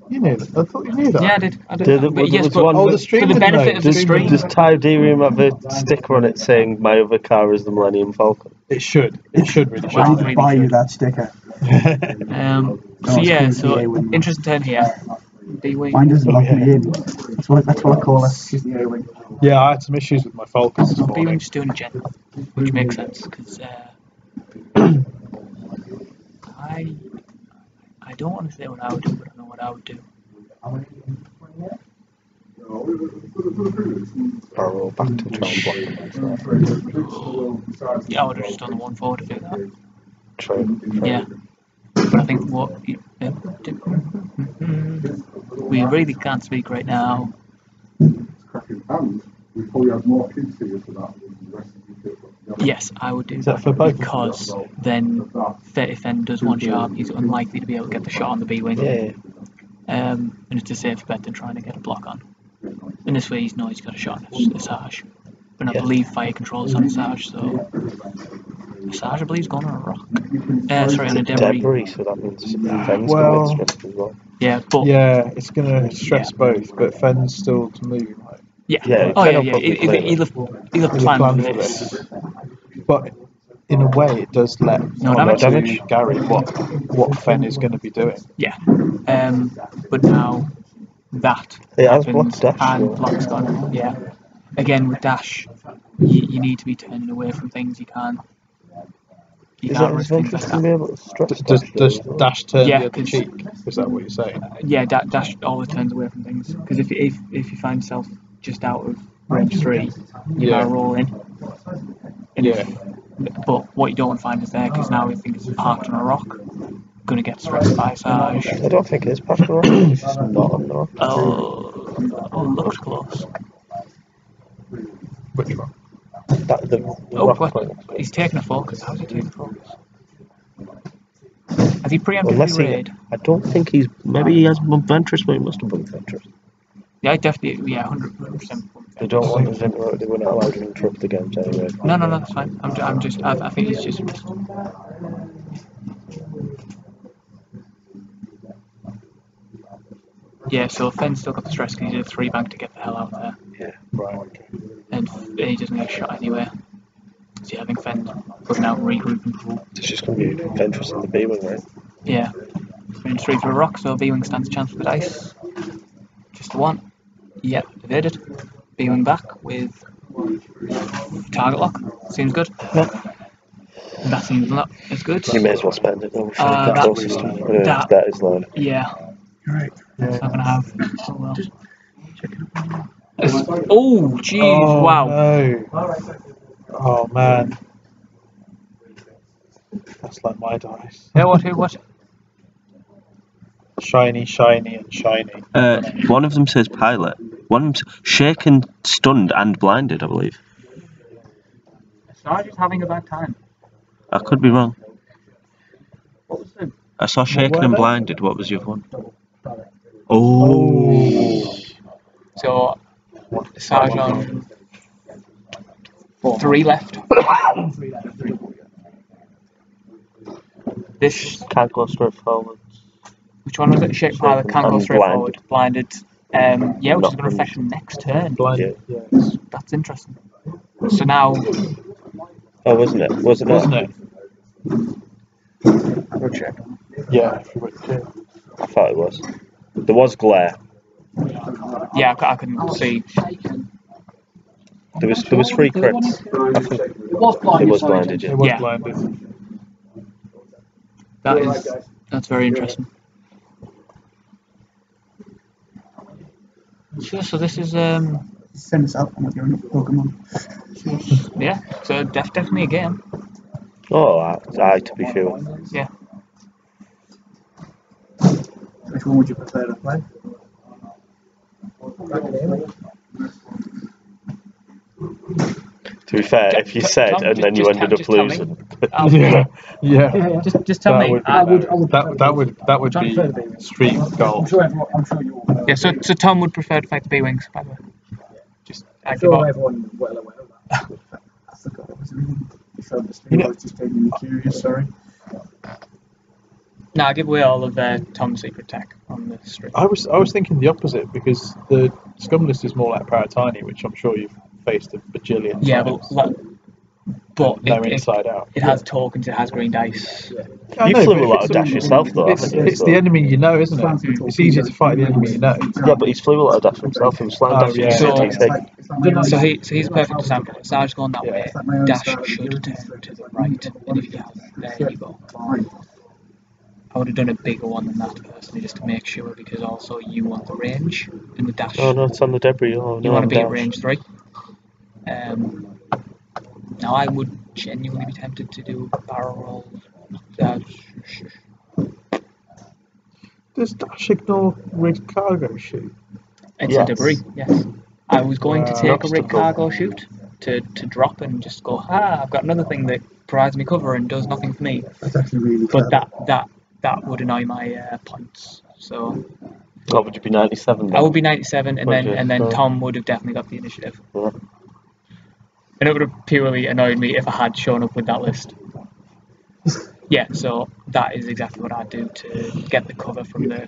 You knew that? I thought you knew that. Yeah, I did. The stream for the benefit of the stream. Does Tidarium have a sticker on it saying my other car is the Millennium Falcon? It should. It should really. I need to buy you that sticker. So interesting turn here. D-wing. Mine doesn't lock me in. That's what I call it. She's the A-wing. Yeah, I had some issues with my Falcons this morning. B-wing's just doing a gen, which makes sense because I don't want to say what I would do, but I know what I would do. Barrel back to block. Yeah, I would have just done the one forward to do that. True. Yeah. But I think we really can't speak right now. Yes, I would do that, because then if Fen does one sharp, he's unlikely to be able to get the shot on the B-wing. Yeah. And it's a safer bet than trying to get a block on. And this way he's got a shot on a Sarge. But I believe fire control is on a Sarge, so... Sarge, I believe, is going on a rock. Sorry, on a debris. So that means Fen's going to get stressed as well. Yeah, but... Yeah, it's going to stress both, but Fen's still to move, right? Yeah. Yeah. He'll have planned for this. But in a way, it does let damage. Gary what Fen is going to be doing. Yeah. But now that happens and block's gone. Yeah. Again, with dash, you need to be turning away from things you can't. You can't risk things like that. Does dash turn the other cause, cheek? Is that what you're saying? Yeah, dash always turns away from things. Because if you find yourself just out of range 3, you gotta roll in. But what you don't want to find is there, because now we think it's parked on a rock. Gonna get stressed by Sarge. I don't think it's parked on a rock. It's just not on the rock. Oh, looked close. Which one? What? He's taking a focus. How's he taking focus? Has he preemptively raid? I don't think he's... Maybe he has bump Ventress, but he must have bumped Ventress. Yeah, definitely. Yeah, 100%. They don't want us to... They were not allowed to interrupt the games anyway. No, that's fine. I think he's just... Yeah, so Fenn's still got the stress because he did a 3-bank to get the hell out of there. Yeah, right, okay. And he doesn't get a shot anywhere. So yeah, I think Fenn's looking out and regrouping. It's just going to be Ventress in the B-wing, right? Yeah. Range 3 for a rock, so B-wing stands a chance for the dice. Just the one. Yep, evaded. B-wing back with target lock. Seems good. Yeah. That seems not as good. You may as well spend it though. That is low. Yeah. Right. It's not going to have. Oh well. Oh, jeez, wow. No. Oh, man. That's like my dice. Yeah, what? Shiny, shiny, and shiny. One of them says pilot. One of them says shaken, stunned, and blinded, I believe. Sarge is having a bad time. I could be wrong. What was the... I saw shaken and blinded. What was the other one? Oh. So, Sarge on 3 left. This Can't go straight forward. Which one was it? Shake pilot can't go straight forward. Blinded. Yeah, which is going to affect him next turn. Blinded, yes. That's interesting. So now... Oh, wasn't it? Wasn't it? We'll check. Yeah, if you would check. I thought it was. There was glare. Yeah, I couldn't see. There was 3 crits. I think it was blinded. Yeah. It was blinded. That's very interesting. Sure. So this is Send us out with your Pokemon. yeah. So definitely a game. Oh, aye, to be sure. Yeah. Which one would you prefer to play? To be fair, if you said Tom, and then you ended up losing. Yeah. Just tell me. That would be stream goal. I'm sure you all. Yeah. So Tom would prefer to fight the B-Wings, by the way. Just I I'm give sure up. everyone well aware of that. I forgot what was anything. If I was just taking me curious, sorry. No, I give away all of Tom's secret tech on the stream. I was thinking the opposite because the scum list is more like Paratini, which I'm sure you've faced a bajillion Yeah, times. but no inside out. It has tokens. It has green dice. I You know, flew but a lot of it's- dash yourself, though, It's, haven't you? it's the enemy you know, isn't it? It's easier to fight the enemy you know. Yeah, but he's flew a lot of dash himself. He was flying Oh, dash yeah. in So- CTC. So he's a perfect example. If Sarge's going that way, dash should turn to the right, and if you have, there you go. I would have done a bigger one than that personally, just to make sure, because also you want the range in the dash. Oh no, it's on the debris. Oh no, You want to I'm be at dash. range 3. Now I would genuinely be tempted to do barrel roll. Does dash ignore rigged cargo shoot? It's Yes. a debris, yes. I was going to Wow. take a rig Obstacle. cargo shoot to drop and just go, I've got another thing that provides me cover and does nothing for me. That's actually really But clever. that would annoy my points. So What would you be 97? Then? I would be 97, and Okay, then so- Tom would have definitely got the initiative. Yeah. And it would have purely annoyed me if I had shown up with that list. Yeah, so that is exactly what I'd do to get the cover from the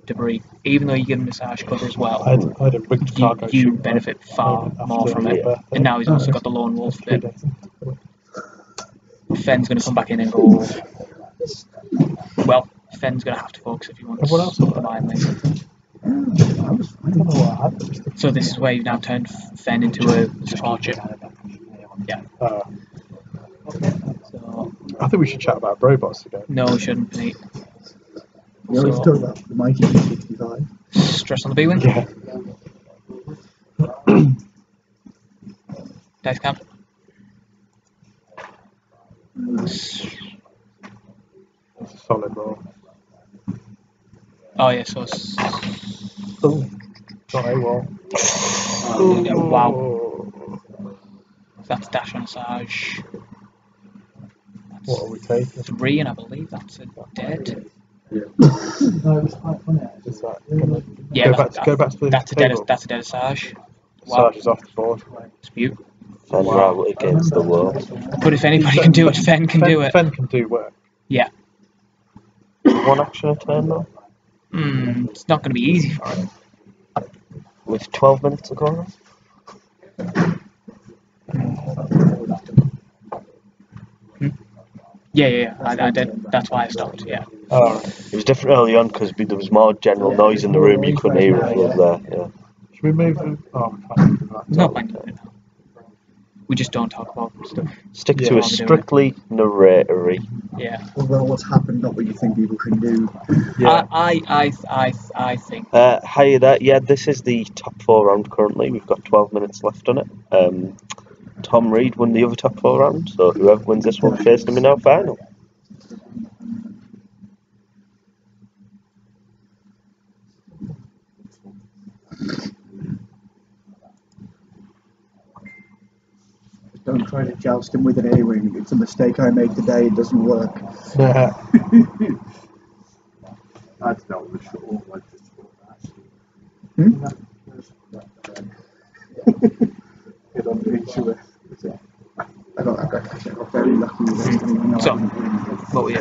debris. Even though you get a massage cover as well, I'd have rigged cargo you shoot. benefit far more from it. And now he's also got the lone wolf bit. Fenn's going to come back in and go. Well, Fenn's going to have to focus if he wants Everyone else the mind link. So this is where you've now turned Fenn into a support chip. Yeah. So I think we should chat about robots today. no, we shouldn't, Pete. You always talk about the mighty 65. Stress on the B-wing. Yeah. Dice camp. It's a solid roll. Oh yeah, so Oh, got AWOL. wow. That's dash on Sarge. What are we taking? 3, and I believe that's a dead. Yeah, Go back to the that's a dead. table. That's a dead Sarge. Wow, Sarge is off the board. dispute. Fenn out against the world. But if anybody can do it, Fenn can do it. Fenn can do work. Yeah. One action a turn though, It's not going to be easy for him. with 12 minutes to go. Yeah. I did. That's why I stopped. Yeah. Oh, It was different early on because there was more general noise in the room. You couldn't hear if it was there. Yeah. should we move them? Oh, I can't do that. There's no point doing it now. We just don't talk about stuff. Stick Yeah. to a strictly narratory. Yeah. Although what's happened, not what you think people should do. Yeah. I think. Hi there. Yeah, this is the top 4 round currently. We've got 12 minutes left on it. Tom Reed won the other top 4 round, so whoever wins this one faces him in our final. Don't try to joust him with an A-wing. It's a mistake I made today. It doesn't work. Yeah. That's not the short one. Get on the I got very lucky with it. So, what were you?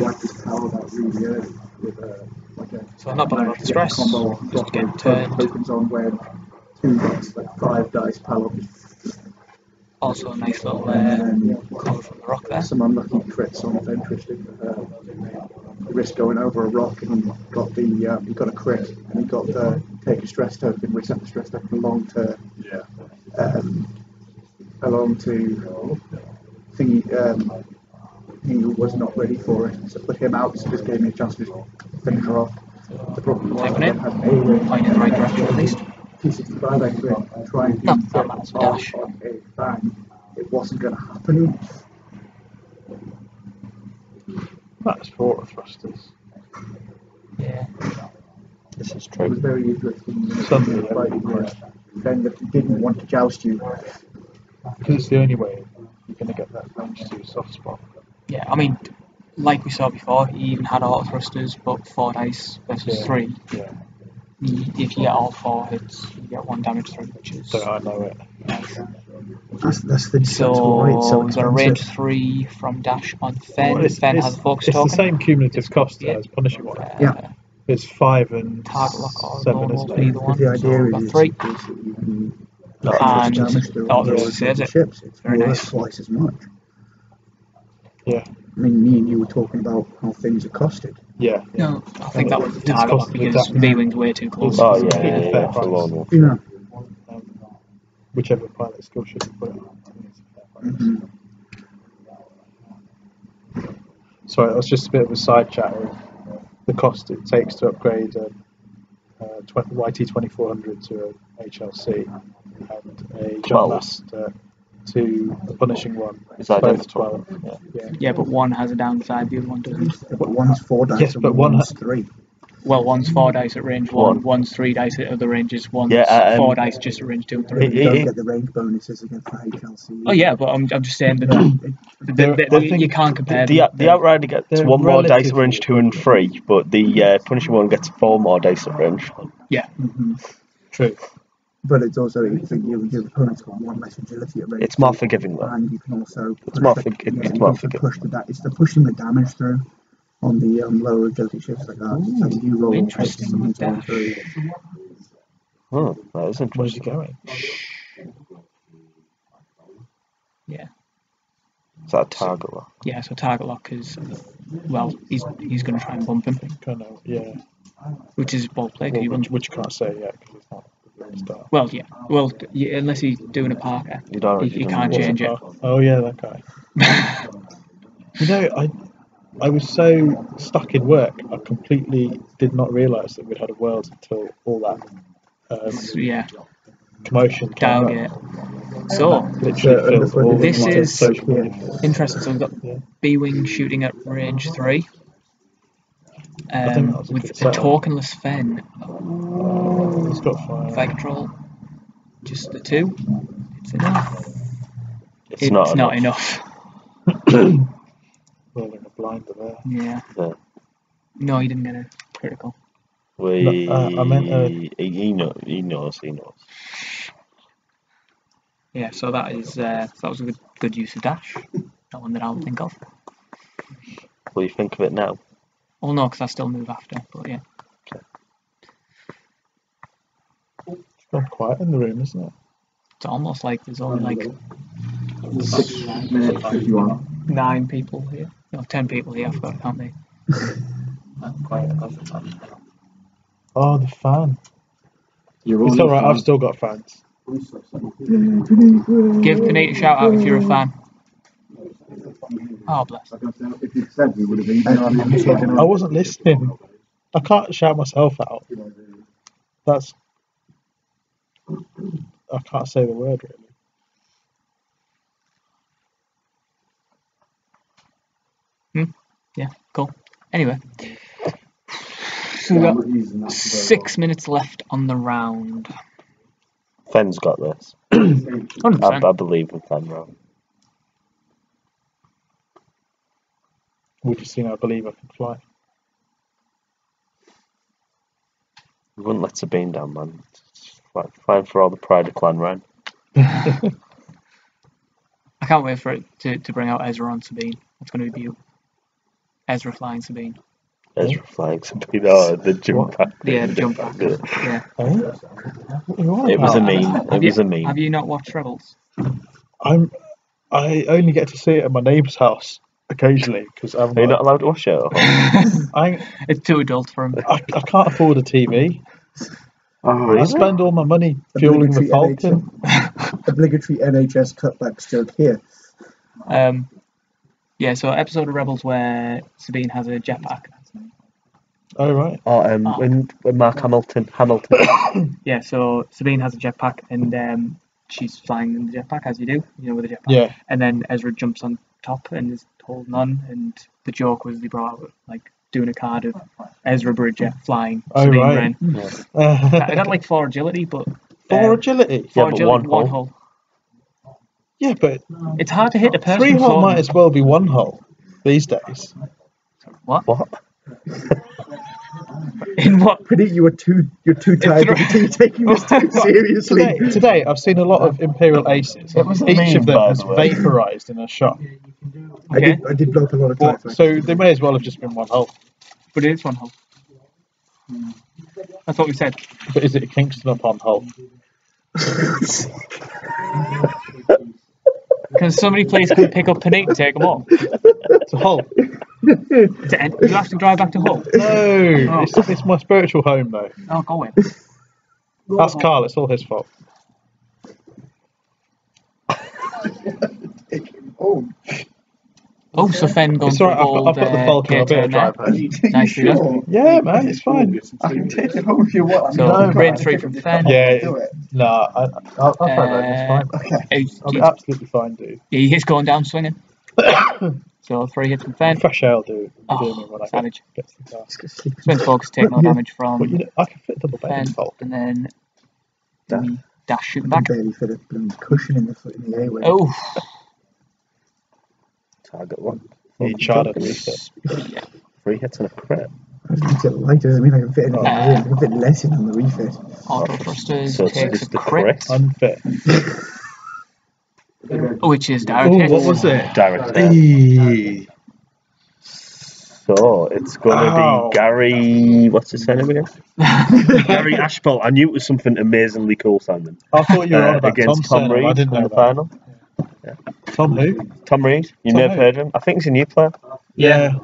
So I'm not bothered about the stress. Just get turned. Tokens on where 2 dice, like 5 dice power. Also a nice little cover from the rock there. Some unlucky crits on Ventress. The risk going over a rock, and he got a crit, and he got the take a stress token, reset the stress token along to thingy. He was not ready for it, so put him out. So this gave me a chance to finish her off. The problem was Taking I it. then had an A-wing. Point in the right direction at least. P65 extra and try and Not that much dash. It wasn't going to happen. That's 4 thrusters. Yeah. This is It was true. very interesting. Suddenly, Then that he didn't want to joust you. because it's the only way you're going to get that range 2 soft spot. Yeah, I mean, like we saw before, he even had auto thrusters, but 4 dice versus 3. Yeah. If you get all 4 hits, you get 1 damage through, which is So I know it. That's the so. why it's so We've got a range expensive. 3 from dash on Fen. Well, Fen has a focus it's token. the same cumulative cost Yeah. as Punishing One. Yeah. It's 5 and Target lock or 7, lone isn't wolf, it? either one. The idea So we've got is 3. basically you can And damage through auto all thrusters those saves it. ships. It's Very worth nice. twice as much. Yeah. I mean, me and you were talking about how things are costed. Yeah. No, I think that was the It's target lock costed with because that. B-Wing's way too close. Oh, It's yeah, completely yeah, fair yeah, for price. Lone Wolf. Yeah. Whichever pilot skill should you put it on. I think it's a fair price. Mhm. Sorry, that was just a bit of a side chat of the cost it takes to upgrade a YT2400 to a HLC and a 12. Jumpmaster to a Punishing One. Is that Both identical? 12. Yeah. Yeah, but one has a downside, the other one doesn't. But one's 4 dice Yes, and but one one's ha- 3. Well, one's 4 dice at range 1, One. one's 3 dice at other ranges, one's Yeah, 4 dice just at range 2 and 3. You don't get the range bonuses against the HLC. Oh yeah, but I'm just saying that you can't compare The them. Outrider gets they're 1 more dice at relatively range 2 and 3, but the Punishing One gets 4 more dice at range 1. Yeah, True. But it's also, your opponent's got 1 less agility at range. It's more forgiving though. And you can also It's more push forgiving. you can also push the it's the pushing the damage through on the lower agility ships like that. So you roll interesting something with going dash. through. Oh, that is Where's he interesting. going? yeah, Is that a target lock? yeah. So target lock is, well, he's going to try and bump him, Kind of, yeah. which is ball play. 'Cause Well, he wants- which you can't say yet because it's not the start. well, yeah. Well, yeah, unless he's doing a Parker, You don't. he You don't can't know. change it. Oh yeah, that guy. You know, I was so stuck in work, I completely did not realise that we'd had a world until all that So, yeah, commotion came up. Downgate. So Literally filled all This the is- social media feeds. interesting. So we've got Yeah. B-Wing shooting at range 3. I think that was a With good a setup. tokenless Fen. He's got fire. Fire control. Just the 2. It's enough. It's not enough. Rolling a blinder there. Yeah. Yeah. No, he didn't get a critical. We. No, I meant, he knows. Yeah, so that was a good use of dash. Not one that I would think of. What do you think of it now? Well, no, because I still move after. But yeah, It's gone quiet in the room, isn't it? it's almost like there's only like 6 minutes if you want. 9 people here. No, 10 people here. I forgot to count me. Oh, the fan. You're It's only alright, fine. I've still got fans. Give Panita a shout out if you're a fan. Oh, bless. If you'd said, we would have been. I wasn't listening. I can't shout myself out. That's. I can't say the word really. Yeah, cool. Anyway, so we've got 6 minutes left on the round. Fenn's got this. 100%. I believe in Fen now. We've just seen I believe I can fly. We wouldn't let Sabine down, man. It's fine for all the pride of Clan Ren. I can't wait for it to bring out Ezra on Sabine. That's going to be beautiful. Ezra flying Sabine. Ezra flying Sabine. Oh, the jump pack. Yeah, the jump pack. Yeah. It was a meme. It was a Have meme. you not watched Rebels? I only get to see it at my neighbour's house occasionally because Are you not allowed to watch it? It's too adult for him. I can't afford a TV. Oh, I spend all my money fueling the Falcon. Obligatory NHS cutback joke here. Yeah, so episode of Rebels where Sabine has a jetpack. Oh right. Or when Mark Hamilton. Yeah, so Sabine has a jetpack and she's flying in the jetpack as you do, with a jetpack. Yeah. And then Ezra jumps on top and is holding on, and the joke was they brought out like doing a card of Ezra Bridger flying Sabine Wren. I got like 4 agility, but 4 agility. 4 agility, 1 hull. Yeah, but it's hard to hit a person. 3 hull might as well be 1 hull these days. What? In what? Pretty, you're too tired to be taking this too seriously. Today, I've seen a lot of Imperial aces. Each of them has vaporised in a shot. Okay. I did blow up a lot of times. So they may as well have just been 1 hull. But it is 1 hull. That's what we said. But is it a Kingston upon hull? Can somebody please come pick up Panini and take them all? It's a hull. You have to drive back to Hull? No, it's my spiritual home though. Oh, go in. That's Carl, it's all his fault. Oh, so Fen going it's alright, I've got the Falcon, I'll be able to drive home. Nicely done. Yeah, man, it's fine. I can take it home if you want. So, raid 3 from Fen. Yeah, I'll find out, it's fine. Okay. I'll be absolutely fine, dude. Yeah, he's going down swinging. So 3 hits from Fen. Fresh ale, dude. Savage. Spins focus, take no damage from I can fit double bed and then dash shooting back. Barely fit a cushion in the airway. Oh. Target 1. He charted a refit. 3 hits and a crit. I lighter. I mean, I can fit in I can fit less in on the refit. Auto thrusters So takes it's a the crit. Unfit. Which is direct hit. What was it? Direct hit. So it's gonna be Gary. What's his name again? Gary Ashbolt. I knew it was something amazingly cool, Simon. I thought you were on about against Tom Reed I didn't know in the final. Yeah. Tom who? Tom Reed. You may have heard of him. I think he's a new player. Yeah.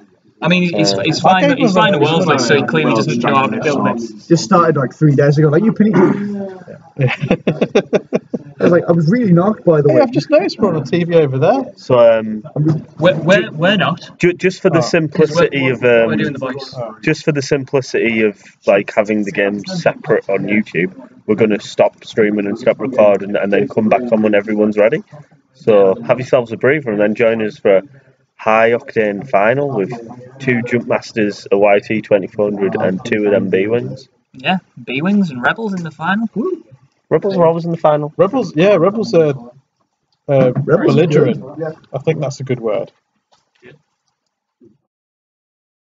I mean, he's fine. He's fine at Worlds, like, so he clearly doesn't know how to build it. Just started like 3 days ago. Like, you penny. I was really knocked by the way. I've just noticed we're on a TV over there. So we're not. Just for the simplicity of we're doing the voice. Just for the simplicity of like having the games separate on YouTube, we're going to stop streaming and stop recording and then come back on when everyone's ready. So have yourselves a breather and then join us for a high octane final with 2 Jump Masters, a YT 2400 and 2 of them B-Wings. Yeah, B-Wings and Rebels in the final. Rebels are always in the final. Rebels are belligerent. I think that's a good word.